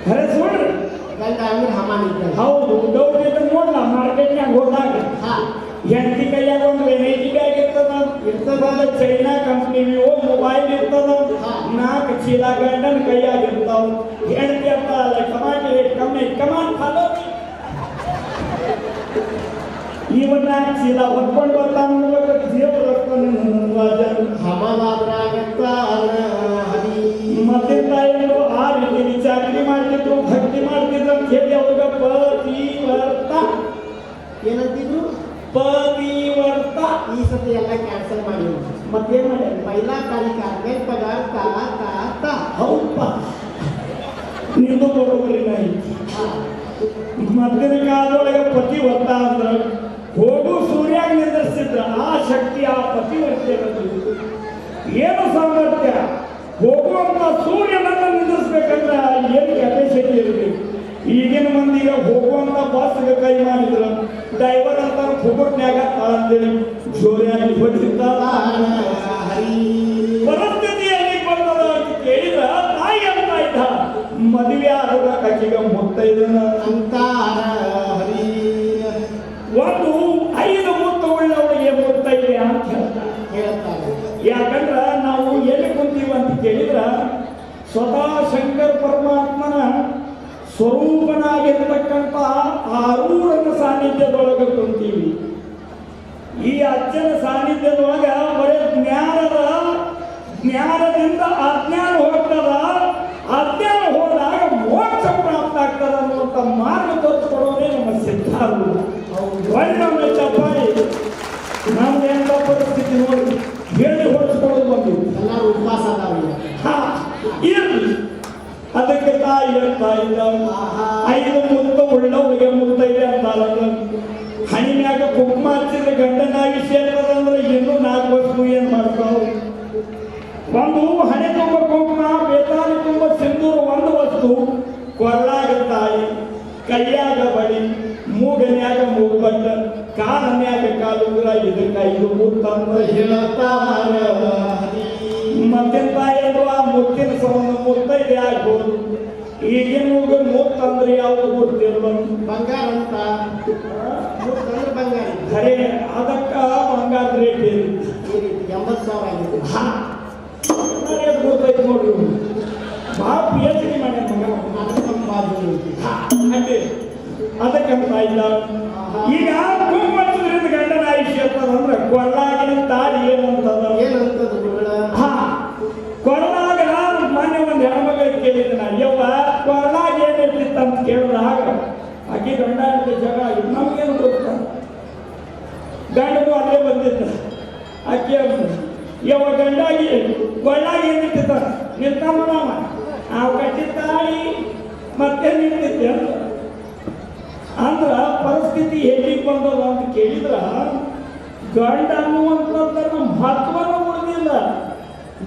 Speaker 1: ಖರೆ ಸುಳ್ರಿ
Speaker 2: ಗಂಡ ಅಂದ್ರೆ ಹಮಾನ್ ಇದ್ದ
Speaker 1: ಹೌದು ಡೌಟ್ ಇದ್ರೆ ನೋಡ್ಲ ಮಾರ್ಕೆಟ್ನಾಗ ಹೋದಾಗ ಹೆಂಡತಿ ಕೈಯಾಗ ಒಂದು ವೆರೈಟಿ ಬ್ಯಾಗ್ ಇರ್ತದ ಚೈನಾ ಕಂಪ್ನಿ ಮೊಬೈಲ್ ಇರ್ತದ 4 ಚೀಲ ಗಂಡನ ಕೈಯಾಗ ಇರ್ತಾವ ಹೆಂಡತಿ ಅಂತ ಕಮಾಂಡ್ ರೇಟ್ ಕಮ್ಮಿ ಕಮಾಂಡ್ ಫಾಲೋ ಇವನ್ನ ಚೀಲ ಹೊತ್ಕೊಂಡು ಬರ್ತಾನ ದೇವ್ರ
Speaker 2: ಹರಿ
Speaker 1: ಮತ್ತೆ ತಾಯಿಗಳು ಆ ರೀತಿ ಚಾಕರಿ ಮಾಡ್ತಿದ್ರು ಭಕ್ತಿ ಮಾಡ್ತಿದ್ರು ಅಂತ ಹೇಳಿ ಅವ್ರಿಗೆ ಪತಿವರ್ತ
Speaker 2: ಏನಂತಿದ್ರು
Speaker 1: ಪತಿವರ್ತ
Speaker 2: ಈ ಸತಿ ಎಲ್ಲ ಕ್ಯಾನ್ಸಲ್ ಮಾಡಿ
Speaker 1: ಮತ್ತೇನ್ ಮಾಡಿ
Speaker 2: ಪೈಲಾ ತಾರೀಖ ಆದ್ಮೇಲೆ ಪದಾರ್ಥ
Speaker 1: ಹೌದಪ್ಪ ನಿಂದು ಬರೋಬರಿ ನಾಯಿ ಮದ್ದಿನ ಕಾಲದೊಳಗೆ ಪತಿವರ್ತ ಅಂದ್ರ ಹೋಗು ಸೂರ್ಯಾಗ ನಿಂದಿರ್ಸಿದ್ರ ಆ ಶಕ್ತಿ ಆ ಪತಿವರ್ತೆ ಏನು ಸಾಮರ್ಥ್ಯ ಹೋಗುವಂತ ಸೂರ್ಯನನ್ನ ನಿಂದಿರ್ಸ್ಬೇಕಂದ್ರೆ ಏನು ಕೆಪಾಸಿಟಿ ಇರಬೇಕು ಈಗಿನ ಮಂದಿಗೆ ಹೋಗುವಂತ ಬಸ್ಗೆ ಕೈ ಮಾಡಿದ್ರ ಡ್ರೈವರ್ ಅಂತ ಫುಗುಟ್ನ್ಯಾಗ ಅಂತೇಳಿ ಜೋರಿಯಾಗಿ ಹೊಡಿತಾರ ಪರಿಸ್ಥಿತಿ ಎಲ್ಲಿಗೆ ಬಂದದ ಅಂತ ಕೇಳಿದ್ರ ತಾಯಿ ಅಂತ ಇದ್ದ ಮದುವೆ ಆದ ಕಕ್ಕಿಗೆ ಮುತ್ತೈದನ
Speaker 2: ಅಂತಾರ ಹರಿ
Speaker 1: ಒಂದು 5 ಮುತ್ತು ಉಳ್ಳವರಿಗೆ ಮುತ್ತೈದೆ ಅಂತ
Speaker 2: ಹೇಳ್ತಾರೆ
Speaker 1: ಯಾಕಂದ್ರ ನಾವು ಎಲ್ಲಿ ಕುಂತೀವಿ ಅಂತ ಕೇಳಿದ್ರ ಸ್ವತಃ ಶಂಕರ ಪರಮಾತ್ಮನ ಸ್ವರೂಪನಾಗಿರ್ತಕ್ಕಂಥ ಆರೂಢನ ಸಾನ್ನಿಧ್ಯದೊಳಗೆ ಕುಂತೀವಿ ಈ ಅಜ್ಜನ ಸಾನ್ನಿಧ್ಯದೊಳಗ ಬರೀ ಜ್ಞಾನದಿಂದ ಅಜ್ಞಾನ ಹೋಗ್ತದ ಅಜ್ಞಾನ ಹೋದಾಗ ಮೋಕ್ಷ ಪ್ರಾಪ್ತ ಆಗ್ತದ ಅನ್ನುವಂಥ ಮಾರ್ಗ ತೋರಿಸ್ಕೊಡೋದೇ ನಮ್ಮ ಸಿದ್ಧಾರೂಢ ಒಳ್ಳೆ ಚಪ್ಪಾಳಿ ನಮ್ದೇನ ಪರಿಸ್ಥಿತಿ ನೋಡಿ ಹೇಳಿ ಹೊರಿಸ್ಕೊಳ್ಳೋದು ಬಂದಿವಿ
Speaker 2: ಎಲ್ಲರೂ ಉಪವಾಸ ಅದಾವ
Speaker 1: ಇರ್ಲಿ ಅದಕ್ಕೆ ತಾಯಿ ಹೇಳ್ತಾ ಇದ್ದ 5 ಮುತ್ತು ಉಳ್ಳವರಿಗೆ ಮುತ್ತೈದೆ ಅಂತಾರ ಹಣಿ ಮ್ಯಾಗ ಕುಂಕುಮ ಹಚ್ಚಿದ್ರೆ ಗಂಡನಾಗಿ ಸೇರ್ತದಂದ್ರೆ ಇನ್ನೂ 4 ವಸ್ತು ಏನ್ ಮಾಡ್ತಾವ ಒಂದು ಹಣೆ ತುಂಬ ಕುಂಕುಮ ಬೇತಾಳಿ ತುಂಬ ಸಿಂಧೂರ ಒಂದು ವಸ್ತು ಕೊರಳಾಗ ತಾಯಿ ಕೈಯಾಗ ಬಳಿ ಮೂಗನ್ಯಾಗ ಮೂಗ್ಬಟ್ಟ ಕಾಲನ್ಯಾಗ ಕಾಲುಂಗುರ ಇದಕ್ಕ 5 ಮುತ್ತಂದ್ರ
Speaker 2: ಹೇಳ್ತಾರ
Speaker 1: ಮತ್ತಿನ ತಾಯಿಯರು ಆ ಮುತ್ತಿನ ಸಂಬಂಧ ಮುತ್ತೈದೆ ಆಗ್ಬೋದು ಈಗಿನ ಮುತ್ತಂದ್ರೆ ಯಾವುದು ಗೊತ್ತಿಲ್ಲ
Speaker 2: ಬಂಗಾರ ಅಂತ ಬಂಗಾರ
Speaker 1: ಖರೆ ಅದಕ್ಕ ಬಂಗಾರ ರೇಟ್
Speaker 2: ಈ ರೀತಿ 80,000 ಆಗಿದೆ
Speaker 1: ಗೊತ್ತೈತೆ ನೋಡ್ರಿ ಭಾಳ PhD ಮಾಡ್ಯಾನ ಮಗ ಅದಕ್ಕಂತ ಇಲ್ಲ ಈಗ ಕುಂಕುಮದಿಂದ ಗಂಡನ ಆಯುಷ್ಯ ಅಂತಂದ್ರೆ ಕೊರಳಾಗಿನ ತಾಳಿ ಏನಂತದ
Speaker 2: ಏನಂತದ
Speaker 1: ಕೊರಳಾಗ ಮೊನ್ನೆ ಒಂದು ಹೆಣ್ಮಗಳಿಗೆ ಕೇಳಿದ್ದೆ ನಾನು ಯವ್ವ ಕೊರಳಾಗ ಏನಿರ್ತಿತ್ತು ಅಂತ ಕೇಳಿದಾಗ ಆಕೆ ಗಂಡ ಅಂತ ಜಗಳ ಆಗಿತ್ತು ನಮಗೇನು ಗೊತ್ತ ಗಂಡಗೂ ಅಲ್ಲೇ ಬಂದಿದ್ದ ಆಕೆ ಯವ್ವ ಗಂಡಾಗಿ ಕೊರಳಾಗ ಏನಿರ್ತಿತ್ತ ನಿಂತಮ್ಮ ನಾವು ಕಟ್ಟಿದ ತಾಳಿ ಮತ್ತೆ ನಿಂತಿದ್ದೆ ಅಂದ್ರ ಪರಿಸ್ಥಿತಿ ಹೇಗೆ ಬಂದದ ಅಂತ ಕೇಳಿದ್ರ ಗಂಡ ಅನ್ನುವಂಥದ್ದನ್ನು ಮಹತ್ವನೂ ಉಳಿದಿಲ್ಲ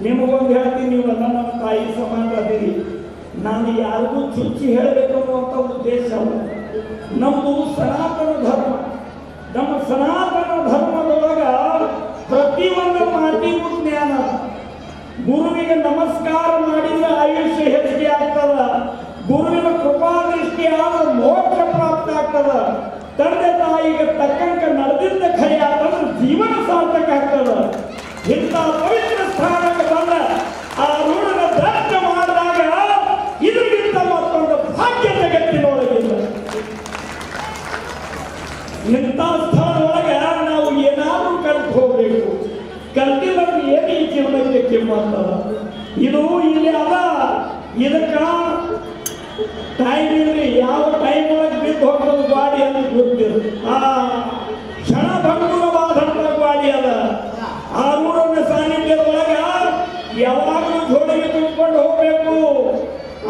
Speaker 1: ನಿಮಗೊಂದು ಹೇಳ್ತೀನಿ ನೀವೆಲ್ಲ ನಮ್ಮ ತಾಯಿ ಸಮಾನ ಅದೀರಿ ನಾನು ಯಾರಿಗೂ ಚುಚ್ಚಿ ಹೇಳಬೇಕು ಅನ್ನುವಂಥ ಉದ್ದೇಶ ಅಲ್ಲ. ನಮ್ಮದು ಸನಾತನ ಧರ್ಮ. ನಮ್ಮ ಸನಾತನ ಧರ್ಮದೊಳಗ ಪ್ರತಿಯೊಂದು ಮಾತಿಗೂ ಜ್ಞಾನ. ಗುರುವಿಗೆ ನಮಸ್ಕಾರ ಮಾಡಿದ್ರೆ ಆಯುಷ್ಯ ಹೆಚ್ಚಿಗೆ ಆಗ್ತದ. ಗುರುವಿನ ಕೃಪಾದೃಷ್ಟಿ ಆದ್ರೆ ಮೋಕ್ಷ ಪ್ರಾಪ್ತ ಆಗ್ತದ. ತಂದೆ ತಾಯಿಗೆ ತಕ್ಕಂಕ ನಡೆದಿದ್ದ ಖರೆ ಆತಂದ್ರೆ ಜೀವನ ಸಾರ್ಥಕ ಆಗ್ತದ. ಇಂಥ ಪವಿತ್ರ ಸ್ಥಾನಕ್ಕೆ ಬಂದ ಆ ರೂಢನ ದರ್ಶನ ಮಾಡಿದಾಗ ಇದಕ್ಕಿಂತ ಮತ್ತೊಂದು ಭಾಗ್ಯ ಜಗತ್ತಿನೊಳಗಿಲ್ಲ. ಇಂಥ ಸ್ಥಳದೊಳಗೆ ನಾವು ಏನಾದ್ರೂ ಕಲ್ತು ಹೋಗ್ಬೇಕು. ಕಲ್ತಿದ್ರೆ ಏನು ಈ ಜೀವನಕ್ಕೆ ಕಿಮ್ಮತ್ತದ. ಇದು ಇಲ್ಲಿ ಅದ. ಇದಕ್ಕ ಟೈಮ್ ಇಲ್ರಿ. ಯಾವ ಟೈಮ್ ಒಳಗೆ ಬಿದ್ದು ಹೋಗೋದು ಗಾಡಿ ಅಂತ ಗೊತ್ತಿಲ್ಲ. ಆ ಕ್ಷಣಭಂಗುರವಾದಂಥ ಗಾಡಿ ಅದ. ಆ ರೂಢನ ಸಾನ್ನಿಧ್ಯದೊಳಗ ಯಾವಾಗಲೂ ಜೋಡಿಗೆ ತುಂಬಿಕೊಂಡು ಹೋಗ್ಬೇಕು.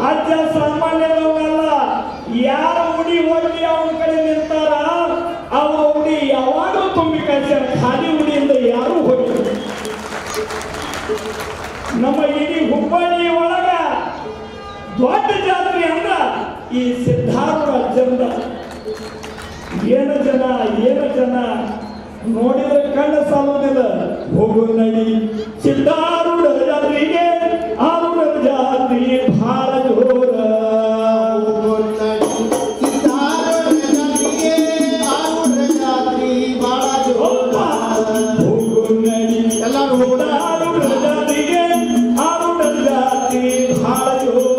Speaker 1: ಅಜ್ಜ ಸಾಮಾನ್ಯದವಲ್ಲ. ಯಾರ ಉಡಿ ಹೋಗಿ ಅವನ ಕಡೆ ನಿಂತಾರ ಅವ ಉಡಿ ಯಾವಾಗಲೂ ತುಂಬಿ ಕಳ್ಸ್ಯಾರ. ಖಾಲಿ ಉಡಿಯಿಂದ ಯಾರೂ ಹೋಗಿಲ್ಲ. ನಮ್ಮ ಇಡೀ ಹುಬ್ಬಳ್ಳಿ ಒಳಗ ದೊಡ್ಡ ಜಾತ್ರೆ ಅಂದ್ರ ಈ ಸಿದ್ಧಾರೂಢ ಅಜ್ಜಂದ. ಏನು ಜನ ನೋಡಿದ್ರೆ ಕಣ್ಣು ಸಾಲುವುದಿಲ್ಲ. ಹೋಗು ನಡಿ ಸಿದ್ಧಾರೂಢ ಜಾತ್ರೆಗೆ. ಆರೂಢ ಜಾತ್ರೆ ಬಹಳ ಜೋರ. ಹೋಗು ನಡಿ ಎಲ್ಲರೂ ಆರೂಢ ಜಾತ್ರೆಗೆ. ಆರೂಢ ಜಾತ್ರೆ ಬಹಳ ಜೋರ.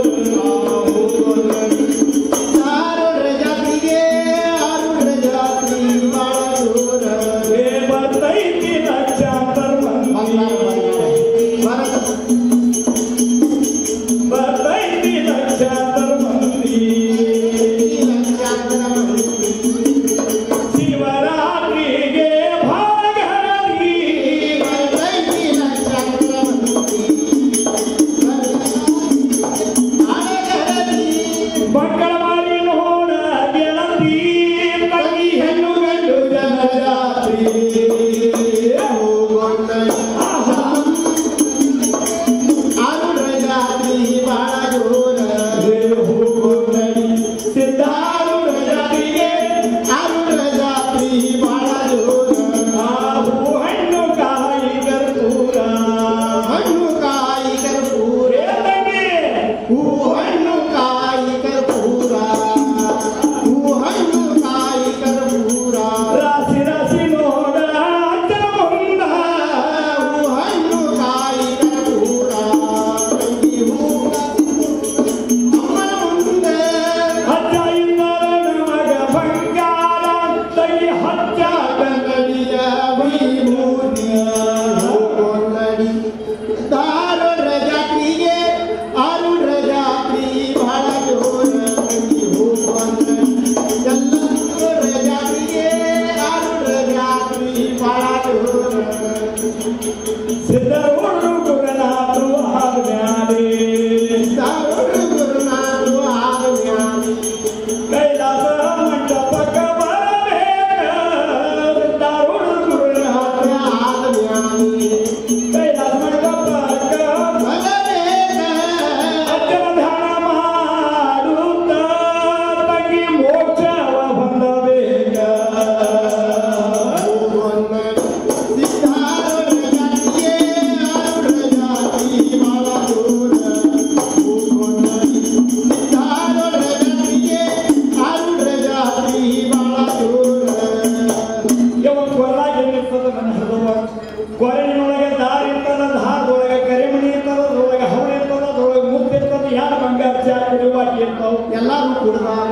Speaker 1: ಕೊರಳಿನೊಳಗೆ ದಾರಿ ಇರ್ತದ, ದಾರದೊಳಗೆ ಕರಿಮಣಿ ಇರ್ತದ, ಅದ್ರೊಳಗೆ ಹವಳ ಇರ್ತದ, ಅದ್ರೊಳಗೆ ಮುತ್ತು ಇರ್ತದ. ಯಾರು ಬಂಗಾರ ಚಾ ಕುಡಿಯುವಾಗಿ ಇರ್ತಾವ.
Speaker 2: ಎಲ್ಲರೂ ಕುಡ್ದಾರ,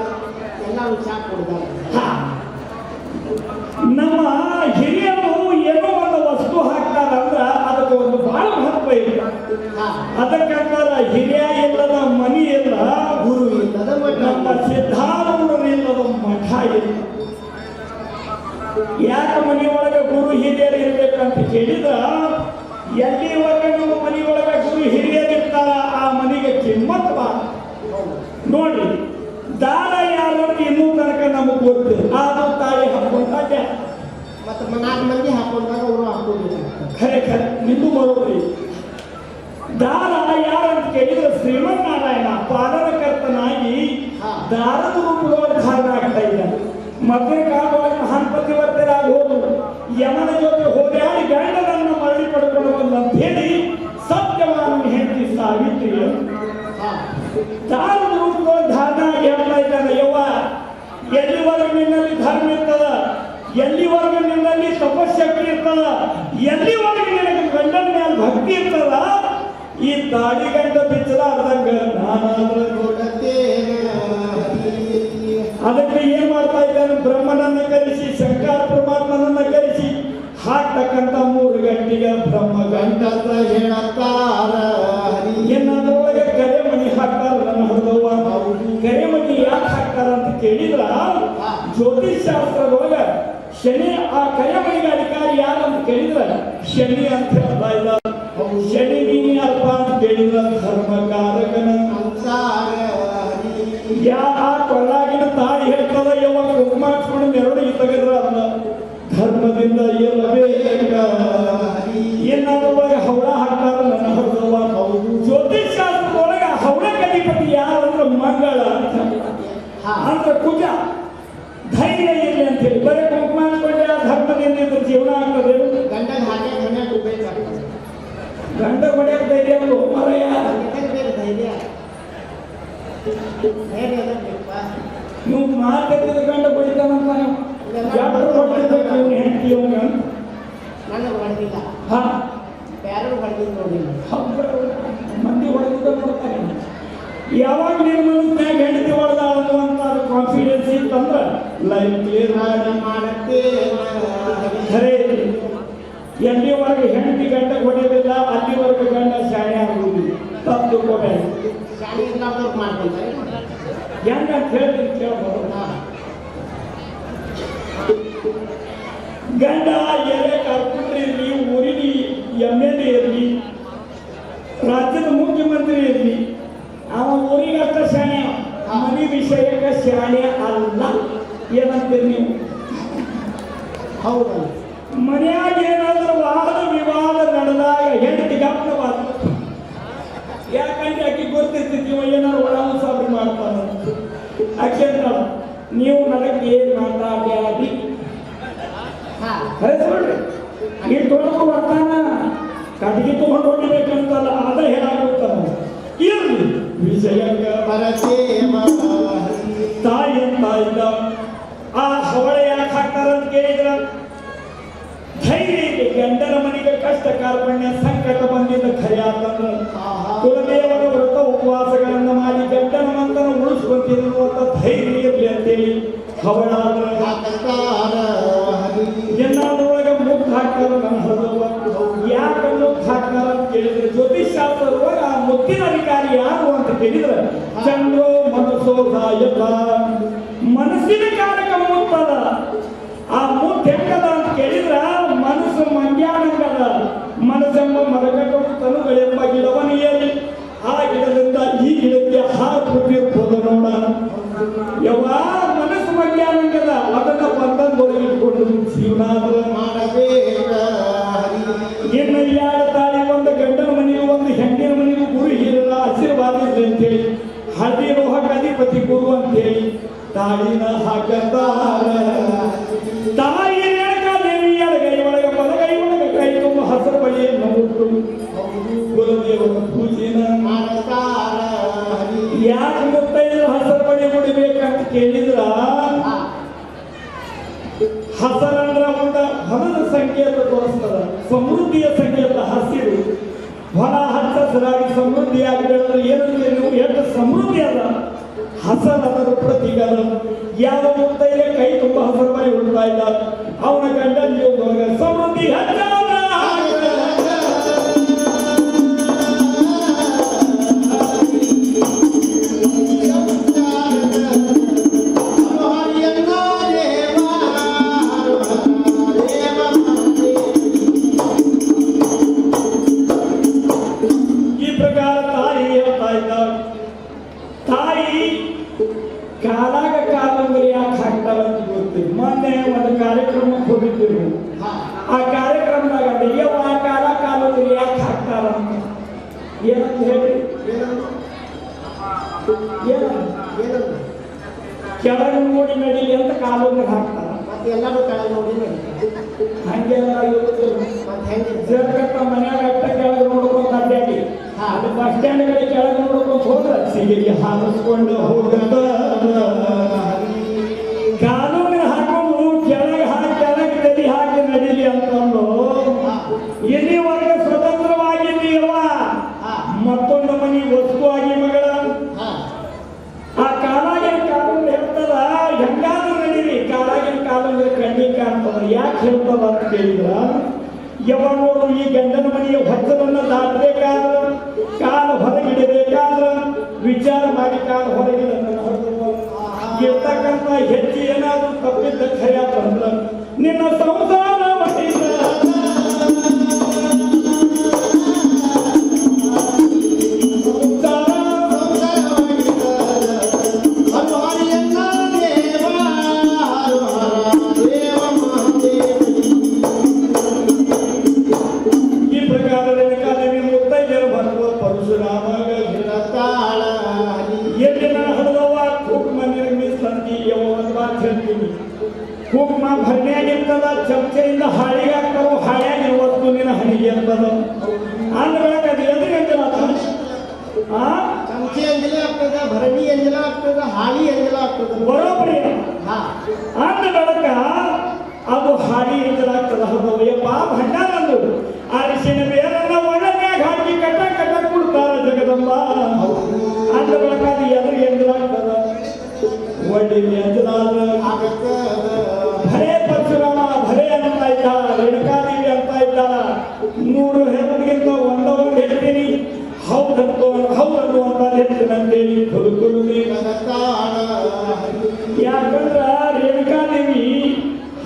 Speaker 2: ಎಲ್ಲರೂ ಚಾ ಕುಡ್ದಾರ.
Speaker 1: ನಮ್ಮ ಹಿರಿಯರು ಏನೋ ಒಂದು ವಸ್ತು ಹಾಕ್ತಾರಂದ್ರ ಅದಕ್ಕೆ ಒಂದು ಬಹಳ ಮಹತ್ವ ಇಲ್ಲ. ಅದಕ್ಕಂತಾರ ಹಿರಿಯ ಇಲ್ಲದ ಮನಿ ಇಲ್ಲ,
Speaker 2: ಗುರು ಇಲ್ಲದ ಮಠ.
Speaker 1: ನಮ್ಮ ಸಿದ್ಧಾರೂಢರು ಇಲ್ಲದ ಮಠ ಇಲ್ಲ. ಯಾಕೆ ಮನೆಯೊಳಗೆ ಗುರು ಹಿರಿಯರು ಇರ್ಬೇಕಂತ ಕೇಳಿದ್ರ, ಎಲ್ಲಿವರೆಗೆ ನಮ್ಮ ಮನೆಯೊಳಗೆ ಗುರು ಹಿರಿಯರು ಇರ್ತಾರ ಆ ಮನೆಗೆ ಕಿಮ್ಮತ್ ಬಾ. ನೋಡ್ರಿ, ದಾನ ಯಾರು ಇನ್ನೂ ತನಕ ನಮಗೆ ಗೊತ್ತು. ಆದ್ರೂ ತಾಯಿ ಹಾಕೊಂಡಾಗ
Speaker 2: ಮತ್ತೆ 4 ಮಂದಿ ಹಾಕೊಂಡಾಗ ಅವರು ಹಾಕೋದಿಲ್ಲ.
Speaker 1: ಖರೆ ಖರೆ ನಿಂದು ಬರೋದ್ರಿ. ದಾನ ಯಾರಂತ ಕೇಳಿದ್ರೆ ಶ್ರೀಮನ್ನಾರಾಯಣ ಪಾಲನಕರ್ತನಾಗಿ ದಾರದ ರೂಪದೊಳಗೆ ಧಾರಣ ಆಗ್ತಾ ಇದ್ದಾನೆ. ಮೊದಲ ಕಾಲದೊಳಗೆ ಮಹಾನ್ ಪತಿವರ್ತರಾಗಿ ಹೋದ್ರು, ಯಮನ ಜೊತೆ ಹೋರಾಡಿ ಗಂಡನನ್ನು ಮರಳಿ ಪಡ್ಕೊಂಡು ಬಂದ ಅಂತ ಹೇಳಿ ಸತ್ಯವಾನ ಹೆಂಡತಿ ಸಾವಿತ್ರಿ ದಾರದ ರೂಪದೊಳಗೆ ಧಾರಣ ಆಗಿ ಹೇಳ್ತಾ ಇದ್ದಾನೆ. ಯವ್ವ, ಎಲ್ಲಿವರೆಗೆ ನಿನ್ನಲ್ಲಿ ಧರ್ಮ ಇರ್ತದ, ಎಲ್ಲಿವರೆಗೆ ನಿನ್ನಲ್ಲಿ ತಪಶಕ್ತಿ ಇರ್ತದ, ಎಲ್ಲಿವರೆಗೆ ನಿನಗೆ ಗಂಡನ ಮೇಲೆ ಭಕ್ತಿ ಇರ್ತದ, ಈ ತಾಳಿ ಗಂಡ ಬಿಚ್ಚಲಾರ್ದಂಗ ನಾನಾದ್ರ ಅದಕ್ಕೆ ಏನ್ ಮಾಡ್ತಾ ಇದ್ದಾನೆ, ಬ್ರಹ್ಮನನ್ನ ಕರೆಸಿ ಶಂಕರ ಪರಮಾತ್ಮನನ್ನ ಕರೆಸಿ ಹಾಕ್ತಕ್ಕಂತ 3 ಗಂಟೆಗೆ ಬ್ರಹ್ಮ ಗಂಟ ಅಂತ ಹೇಳತ್ತಾರ. ಏನಾದ್ರೊಳಗೆ ಕರೆಮಣಿ ಹಾಕ್ತಾರ. ನನ್ನ ಹೊರದವ್ವ ಕರೆಮಣಿ ಯಾಕೆ ಹಾಕ್ತಾರ ಅಂತ ಕೇಳಿದ್ರ, ಜ್ಯೋತಿಷ್ ಶಾಸ್ತ್ರದೊಳಗ ಶನಿ ಆ ಕರೆಮಣಿಗೆ ಅಧಿಕಾರಿ ಯಾರಂತ ಕೇಳಿದ್ರ ಶನಿ ಅಂತ ಹೇಳ್ತಾ ಇದ್ದಾರೆ. ಶನಿ ನೀನಿ ಅಲ್ಪ ಅಂತ ಕೇಳಿದ್ರ ಧರ್ಮಕಾರಕನ ಆ ಕೊಲ್ಲಾಗಿನ ತಾಯಿ ಹೇಳ್ತದ. ಯಾವಾಗ ಕುಂಕುಮ ಹಚ್ಕೊಂಡು ಮೆರವಣಿಗೆ ತೆಗೆದ್ರ ಅಲ್ಲ ಧರ್ಮದಿಂದ ಏನಾದ್ರೊಳಗೆ ಹವಳ ಹಾಕ್ತಾರ. ನನ್ನ ಹೊರದವ್ವ ಜ್ಯೋತಿಷ್ ಶಾಸ್ತ್ರದೊಳಗ ಹವಳಕ್ಕೆ ಅಧಿಪತಿ ಯಾರಂದ್ರ ಮಂಗಳ ಅಂದ್ರೆ ಕುಜ. ಧೈರ್ಯ ಇರಲಿ ಅಂತ ಹೇಳಿ ಬರೀ ಕುಂಕುಮ ಹಚ್ಕೊಂಡೆ ಧರ್ಮದಿಂದ ಇದ್ರ ಜೀವನ ಆಗ್ತದೆ. ಗಂಡ ಹೊಡೆಯಕ್ಕೆ ಧೈರ್ಯ ಮರಯ್ಯ ನೀವು ಮಾತಾಡಿದ ಗಂಡ ಹೊಡಿತಾನಂತ ಹೆಂಡತಿ ಮಂದಿ ಹೊಡೆದಿದ್ದ ನೋಡ್ತಾರೆ. ಯಾವಾಗ ನಿಮ್ಮ ಮನಸ್ಸಿನಾಗ ಹೆಂಡತಿ ಹೊಡೆದಾಳ ಅನ್ನುವಂತ ಕಾನ್ಫಿಡೆನ್ಸ್ ಇತ್ತಂದ್ರ ಲೈಫ್ ಕ್ಲಿಯರ್ ಮಾಡುತ್ತೆ. ಎಲ್ಲಿವರೆಗೆ ಹೆಂಡತಿ ಗಂಡ ಹೊಡೆಯೋದಿಲ್ಲ ಅಲ್ಲಿವರೆಗೆ ಗಂಡ ಶಾಣೆ ಆಗುವುದಿಲ್ಲ. ತಪ್ಪು ಕೊಡಬೇಕು ಹೆಂಗ ಅಂತ ಹೇಳ್ತೀನಿ ಕೇಳ್ಬೋದು. ಗಂಡ ಎಲೆ ಕಾರ್ಪೊರೇಟರ್ ಇರಲಿ, ಊರಿನ MLA ಇರಲಿ, ರಾಜ್ಯದ ಮುಖ್ಯಮಂತ್ರಿ ಇರಲಿ, ಅವ ಊರಿಗೆ ಅಷ್ಟ ಶಾಣೆ, ಮನೆ ವಿಷಯಕ್ಕೆ ಶಾಣೆ ಅಲ್ಲ. ಏನಂತೀರಿ ನೀವು? ಹೌದು. ಮನೆಯಾಗ ಏನಾದ್ರೂ ವಾದ ವಿವಾದ ನಡೆದಾಗ ಹೆಂಡತಿ ಗಪ್ನವಾದ. ಯಾಕಂದ್ರೆ ಆಕೆ ಗೊತ್ತಿರ್ತಿದ್ವಿ ಏನಾದ್ರು ಒಳ ಸಾಬರಿ ಮಾಡ್ತಾನ. ಯಾಕೆಂದ್ರ ನೀವು ನನಗೆ ಏನ್ ಮಾತಾಡ್ಯಾದಿ ಕರೆಸ್ಬಿಡ್ರಿ. ಈ ತೊಡಗು ಬರ್ತಾನ ಕಟ್ಗಿ ತಗೊಂಡು ಹೊಡಿಬೇಕಂತಲ್ಲ, ಅದ ಹೇಳಾಗುತ್ತಾನ. ಇರ್ಲಿ ವಿಷಯಕ್ಕ ತಾಯಿ ಅಂತ ಇದ್ದ ಆ ಹವಳ ಯಾಕೆ ಹಾಕ್ತಾರ ಅಂತ ಕೇಳಿದ್ರ ಧೈರ್ಯ ಇದೆ. ಗಂಡನ ಮನೆಗೆ ಕಷ್ಟ ಕಾರ್ಪಣ್ಯ ಸಂಕಟ ಬಂದಿದ್ದ ಖರೆ ಆತಂದ್ರ ಕುಲದೇವರ ವ್ರತ ಉಪವಾಸಗಳನ್ನ ಮಾಡಿ ಗಂಡನ ಮಂದನ ಉಳಿಸ್ಕೊಂತಿರುವಂತ ಧೈರ್ಯ ಇರಲಿ ಅಂತೇಳಿ ಹವಳ ಎಲ್ಲಾದ್ರೊಳಗೆ ಮುಗ್ಧ ಹಾಕ್ತಾರ. ನನ್ನ ಹೃದಯ ಯಾಕೆ ಮುಗ್ಧ ಹಾಕ್ತಾರ ಅಂತ ಕೇಳಿದ್ರೆ ಜ್ಯೋತಿಷ್ ಶಾಸ್ತ್ರದೊಳಗ ಆ ಮುತ್ತಿನ ಅಧಿಕಾರಿ ಯಾರು ಅಂತ ಕೇಳಿದ್ರೆ ಚಂದ್ರೋ ಮನಸ್ಸೋ ಗಾಯಕ ಮನಸ್ಸಿನ ಕಾರಕ ಮುತ್ತದ. ಆ ಮುತ್ತು ಹೆಂಗದ ಅಂತ ಕೇಳಿದ್ರ ಮನಸ್ಸು ಮಂಗ್ಯಾನಂಗದ. ಮನಸ್ಸೆಂಬ ಮರಗಟ್ಟವು ತನುಗಳೆಂಬ ಗಿಡವನಿಯಲ್ಲಿ ಆ ಗಿಡದಿಂದ ಈ ಗಿಡಕ್ಕೆ ಹಾಕುತ್ತಿರ್ಬೋದು ನೋಡ. ಯವ್ವ ಮನಸ್ಸು ಮಂಗ್ಯಾನಂಗದ, ಅದನ್ನ ಬಂಧನದೊಳಗಿಟ್ಕೊಂಡು ಜೀವನ ಮಾಡಬೇಕ. ಇನ್ನು ಯಾರ ತಾಯಿ ಒಂದು ಗಂಡನ ಮನೆಯು ಒಂದು ಹೆಣ್ಣಿನ ಮನೆಯು ಗುರು ಹಿರಿಯರ ಆಶೀರ್ವಾದ ಇದೆ ಅಂತೇಳಿ ಹಳ್ಳಿ ರೋಹಕ ಅಧಿಪತಿ ಗುರು ಅಂತೇಳಿ ತಾಳಿನ ಹಾಕತಾರ. ತಾಯಿ ದೇವಿ ಎಡಗೈ ಒಳಗ ಬಲಗೈ ಒಳಗ ಕೈ ತುಂಬ ಹಸರು ಬಳಿಯನ್ನು ಉಟ್ಟು ಗುರುದೇವರ ಪೂಜೆನ ಮಾಡ್ತಾರ. ಯಾಕೆ ಮುತ್ತೈದರು ಹಸರು ಬಳಿ ಉಡಿಬೇಕಂತ ಕೇಳಿದ್ರ ಹಸರಂದ್ರ ಒಂದು ಹೊಲದ ಸಂಕೇತ ತೋರಿಸ್ತದ, ಸಮೃದ್ಧಿಯ ಸಂಕೇತ. ಹಸಿರು ಹೊಲ ಹಚ್ಚ ಹಸಿರಾಗಿ ಸಮೃದ್ಧಿಯಾಗಿ ಬೆಳೆದ್ರೆ ಏನಂದ್ರೆ ನೀವು ಎಷ್ಟು ಸಮೃದ್ಧಿ ಅದ ಹಸನದ ಪ್ರತೀಕದ. ಯಾವ ಮುತ್ತೈದ ಕೈ ತುಂಬ ಹಸರು ಬಳಿ ಉಡ್ತಾ ಇಲ್ಲ ಅವನ ಗಂಡನ ಜೀವನದೊಳಗ ಸಮೃದ್ಧಿ ಹೆಚ್ಚಾದ. ಈ ಪ್ರಕಾರ ತಾಯಿ ಹೇಳ್ತಾ ಇದ್ದ. ತಾಯಿ ಕಾಲಾಗ ಕಾಲಂದ್ರೆ ಯಾಕೆ ಹಾಕ್ತಾರ ಅಂತ ಗೊತ್ತಿಲ್ಲ. ಮೊನ್ನೆ ಒಂದು ಕಾರ್ಯಕ್ರಮಕ್ಕೆ ಹೋಗಿದ್ದೀವಿ. ಆ ಕಾರ್ಯಕ್ರಮದಾಗ ಅಯ್ಯವ ಕಾಲ ಕಾಲಂದ್ರೆ ಯಾಕೆ ಹಾಕ್ತಾರ ಅಂತ ಏನಂತ ಹೇಳಿ
Speaker 2: ಏನಂದ್ರು?
Speaker 1: ಏನಂತ
Speaker 2: ಏನಂದ್ರು?
Speaker 1: ಕೆಳಗೆ ನೋಡಿ ನಡೀಲಿ ಅಂತ ಕಾಲೊಂದು ಹಾಕ್ತಾರ.
Speaker 2: ಮತ್ತೆ ಎಲ್ಲರೂ ಕೆಳಗೆ ನೋಡಿ ನಡೀತಾರೆ.
Speaker 1: ಹಂಗೆಲ್ಲ ಇರುತ್ತಿಲ್ಲ.
Speaker 2: ಮತ್ತೆ ಹೆಂಗೆ?
Speaker 1: ಸೇರ್ಕಟ್ಟ ಮನ್ಯಾಗ ಅಟ್ಟ ಕೆಳಗೆ ನೋಡ್ಕೊಂತ ಅಡ್ಡಾಡಿ ಅದು ಬಸ್ ಸ್ಟ್ಯಾಂಡ್ ಕಡೆ ಕೆಳಗೆ ನೋಡ್ಕೊಂತ ಹೋದ್ರ ಸಿಗಿಗೆ ಹಾರಿಸ್ಕೊಂಡು ಹೋಗದ ಕಾನೂನಿನ ಹಾಕೊಂಡು ಕೆಳಗೆ ಕೆಳಗೆ ನದಿ ಹಾಕಿ ನಡೀಲಿ ಅಂತಂದು ಇಲ್ಲಿವರೆಗೆ ಸ್ವತಂತ್ರವಾಗಿದ್ದೀಯವ ಮತ್ತೊಂದು ಮನಿ ವಸ್ತುವಾಗಿ ಮಗಳ ಆ ಕಾಲಾಗಿನ ಕಾನೂನು ಹೇಳ್ತದ ಹೆಂಗಾದ್ರೂ ನಡೀರಿ ಕಾಲಾಗಿನ ಕಾಲಂದ್ರೆ ಕಣ್ಣಿಗೆ ಕಾಣ್ತದ ಯಾಕೆ ಹೇಳ್ತದ ಅಂತ ಕೇಳಿದ್ರ ಯಾವಾಗಲೂ ಈ ಗಂಡನ ಮನೆಯ ಹೊತ್ತಲನ್ನು ದಾಟಬೇಕಾದ್ರೆ ಕಾಲು ಹೊರಗಿಡಬೇಕಾದ್ರೆ ವಿಚಾರ ಮಾಡಿ ಕಾಲು ಹೊರಗಿಡನ್ನು ಇರ್ತಕ್ಕಂಥ ಹೆಜ್ಜೆ ಏನಾದರೂ ತಪ್ಪಿದ್ದ ಖಯ ಬಂದ್ರ ನಿನ್ನ ಸಂಸಾರ ಮಾಡಿದ ಕುಂಕುಮ ಭರಣಿಯಾಗಿರ್ತದ ಚಮಚೆಯಿಂದ ಹಾಳಿಗೆ ಹಾಕ್ತಾರೋ ಹಾಳಿಯಾಗಿ ವಸ್ತು ನಿನ್ನ ಹಣಿಗೆ ಅಂತದ ಅಂದ ಬೆಳಕ ಅದು ಎದುರು
Speaker 2: ಚಮಚೆ ಅಂಜಲ ಆಗ್ತದ, ಭರಣಿ ಅಂಜಲ ಆಗ್ತದ, ಹಾಳಿ ಅಂಜಲ ಆಗ್ತದ.
Speaker 1: ಬರೋಬ್ಬರಿ ಅಂದ ಬೆಳಕ ಅದು ಹಾಳಿ ಎಂಜಲಾಗ್ತದ. ಹೌದಯ್ಯಪ್ಪ ಭಂಡಾರ ಅಂದು ಅರಿಶಿನ ಬೇರನ್ನ ಒಳಮ್ಯಾಗ ಹಾಕಿ ಕಟ್ಟ ಕಟ್ಟ ಕೊಡ್ತಾರ ಜಗದಂಬ. ಅಂದ ಬೆಳಕ ಅದು ಎದುರು ಎಂಜಲಾಗ್ತದ ಒಳ್ಳೆ ಎಂಜಲಾದ ಭರೇ ಪರಶುರಾಮ ಭರೇ ಅಂತ ಇದ್ದ, ರೇಣುಕಾದೇವಿ ಅಂತ ಇದ್ದ. 100 ಹೆಸರಿಗಿಂತ ಒಂದೊಂದು ಹೇಳ್ತೀನಿ ಹೌದಂತೋ ಹೌದು ಅಂತ ಹೇಳ್ತೀನಂತೇಳಿ ಹುಡುಕರು ಯಾಕಂದ್ರ ರೇಣುಕಾದೇವಿ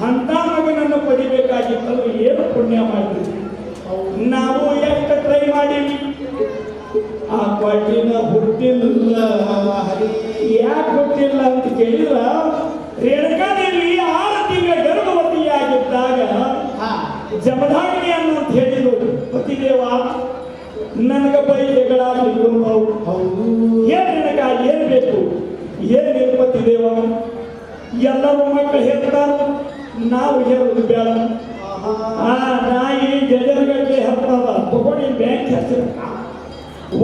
Speaker 1: ಅಂತ ಮಗನನ್ನು ಪಡಿಬೇಕಾಗಿತ್ತಲ್ಲ ಏನು ಪುಣ್ಯ ಮಾಡಿದ್ವಿ ನಾವು ಎಷ್ಟು ಟ್ರೈ ಮಾಡೀವಿ ಆ ಪಾಟಿನ ಹುಟ್ಟಿಲ್ಲ. ಯಾಕೆ ಹುಟ್ಟಿಲ್ಲ ಅಂತ ಕೇಳಿದ್ರ ರೇಣುಕಾದೇವಿ 6 ತಿಂಗಳ ಗರ್ಭವತಿಯಾಗಿದ್ದಾಗ ಜಮಧಾಗಿನಿ ಅಂತ ಹೇಳಿದ್ರು ಪತಿದೇವ ನನಗ ಬೈ ಜಗಳಾಗ್ಲಿಕ್ಕೆ ಏನ್ ನನಗ ಏನ್ ಬೇಕು ಏನ್ ಪತಿದೇವ ಎಲ್ಲರೂ ಮಕ್ಕಳು ಹೇಳ್ತಾರ ನಾವು ಹೇಳುದು ಬೇಡ. ಆ ನಾಯಿ ಜಜರ್ಗಟ್ಟಲೆ ಹತ್ತದ ತಗೊಂಡು ಬ್ಯಾಂಕ್ ಹೆಸರು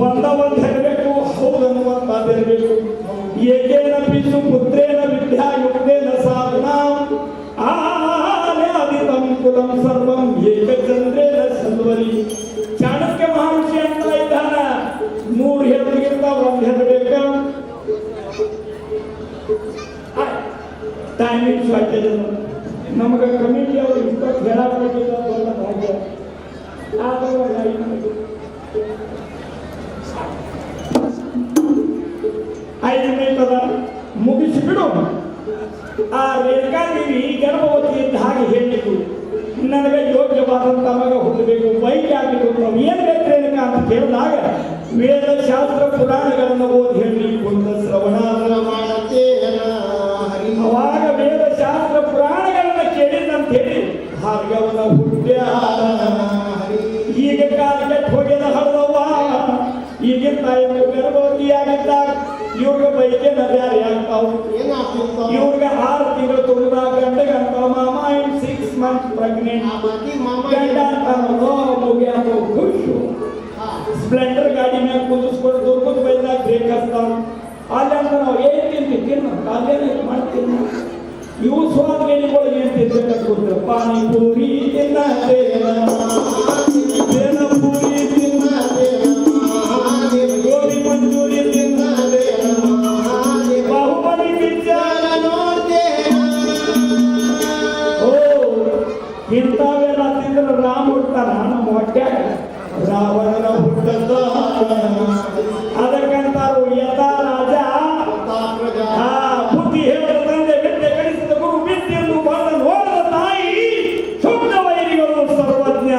Speaker 1: ಒಂದು ಹೇಳಬೇಕು ಹೌದನ್ನುವಂತ ಮಾತಿರಬೇಕು. ಏಕೇನ ಪಿತು ಪುತ್ರೇನ ವಿದ್ಯಾ ಯುಕ್ತೇನ ಸಾಧನ ಆದಿತಂ ಕುಲಂ ಸರ್ವಂ ಏಕಚಂದ್ರೇನ ಸನ್ವರಿ. ಚಾಣಕ್ಯ ಮಹರ್ಷಿ ಅಂತ ಇದ್ದಾನ 100 ಹೆಸರಿಗಿಂತ 1 ಹೇಳಬೇಕ. ಟೈಮಿಂಗ್ ಶಾರ್ಟೇಜ್ ನಮಗೆ ಕಮಿಟಿ ಅವರು ಇಷ್ಟೊತ್ತು ಹೇಳಾಕೋದಿಲ್ಲ ದೊಡ್ಡ ಭಾಗ್ಯ. ಐದು ನಿಮಿಷದ ಮುಗಿಸಿಬಿಡು. ಆ ರೇಣುಕಾದೇವಿ ಗರ್ಭವತಿ ಇದ್ದ ಹಾಗೆ ಹೇಳಿದ್ರು ನನಗೆ ಯೋಗ್ಯವಾದಂತ ಮಗ ಹುಟ್ಟಬೇಕು ವೈದ್ಯ ಆಗಬೇಕು. ನಾವು ಏನ್ ಬೇಕು ರೇಣುಕ ಅಂತ ಕೇಳಿದಾಗ ವೇದಶಾಸ್ತ್ರ ಪುರಾಣಗಳನ್ನು ಓದಿ ಹೇಳಿ ಕುಂದ ಶ್ರವಣ ಅವಾಗ ವೇದಶಾಸ್ತ್ರ ಪುರಾಣಗಳನ್ನ ಕೇಳಿದಂತ ಹೇಳಿ ಭಾರ್ಗವನ ಹುಟ್ಟ್ಯ. ಈಗ ಕಾಲಕ್ಕೆ ಹೋಗಿದ ಹಳದವ್ವ ಈಗಿನ ತಾಯಿನ ಗರ್ಭವತಿಯಾಗಿದ್ದಾಗ ಇವ್ರಿಗೆ ಬೈಕೆ ನದ್ಯಾರಿ ಆಗ್ತಾವ. ಇವ್ರಿಗೆ 6 ತಿಂಗಳು ತುಳಿದ ಗಂಟೆಗೆ ಅಂತ ಮಾಮ ಇನ್ 6 months ಪ್ರೆಗ್ನೆಂಟ್ ಗಂಡ ಅಂತಾನೋ ಮುಗಿಯಾನೋ ಖುಷು. ಸ್ಪ್ಲೆಂಡರ್ ಗಾಡಿ ಮ್ಯಾಗ ಕುದಿಸ್ಕೊಂಡು ದುರ್ಗದ ಬೈದಾಗ ಬ್ರೇಕ್ ಹಚ್ತಾವ. ಅಲ್ಲಿ ಅಂತ ನಾವು ಏನ್ ತಿಂತಿರ್ತೀನ ಅಲ್ಲೇನೆ ಮಾಡ್ತೀನಿ. ಇವು ಸ್ವಾಮಿಗಳು ಏನ್ ತಿಂತ ಕೂತ್ರ ಪಾನಿಪುರಿ ತಿನ್ನದೇನ ಪೂರಿ ತಿನ್ನದೇನ ಗೋಬಿ ಮಂಚೂರಿ ತಿನ್ನದೇನ ಬಾಹುಬಲಿ ಪಿಕ್ಚರ್ ನೋಡ್ತೇನ. ಓ ಇಂಥವೆಲ್ಲ ತಿಂದ್ರೆ ರಾಮ ಹುಡ್ತಾನ ನಮ್ಮ ಹೊಟ್ಟ್ಯಾಗ ರಾವಣನ ಹುಟ್ಟದ. ಅದಕ್ಕಂತಾರು ಯಥಾ ರಾಜ ಬುದ್ಧಿ ಹೇಳಿದ ತಂದೆ ವಿದ್ಯೆ ಕಲಿಸಿದ ಗುರು ವಿದ್ಯೆಯನ್ನು ಬಂದ ನೋಡಿದ ತಾಯಿ ಶುದ್ಧ ವೈರಿಗಳು ಸರ್ವಜ್ಞ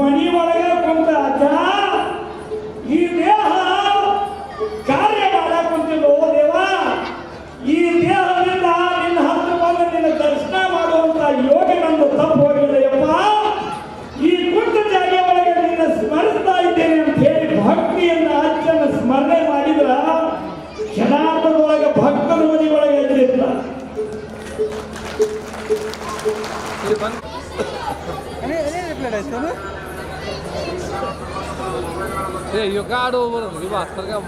Speaker 1: ಮನಿ ಒಳಗೆ ಕುಂತ ಅಜ್ಜ ಈ ದೇಹ ಕಾರ್ಯ ಮಾಡಕ್ ಕುಂತಿಲ್ಲೋ ದೇವ. ಈ ದೇಹದಿಂದ ನಿನ್ನ ಹತ್ತು ಬಂದು ನಿನ್ನ ದರ್ಶನ ಮಾಡುವಂತ ಯೋಗ ನಂದು ತಪ್ಪು ಹೋಗಿದೆಯಪ್ಪ. ಈ ಕುಂತ ಜಾಗ ಒಳಗೆ ನಿನ್ನ ಸ್ಮರಿಸ್ತಾ ಇದ್ದೇನೆ ಅಂತ ಹೇಳಿ ಭಕ್ತಿಯನ್ನ ಅಜ್ಜನ ಸ್ಮರಣೆ ಮಾಡಿದ್ರ ಕ್ಷಣಾರ್ಧದೊಳಗೆ ಭಕ್ತನ ಮನಿ ಒಳಗೆ ಎದ್ದಿಲ್ಲ.
Speaker 3: यो गाडो बरं भास्कर का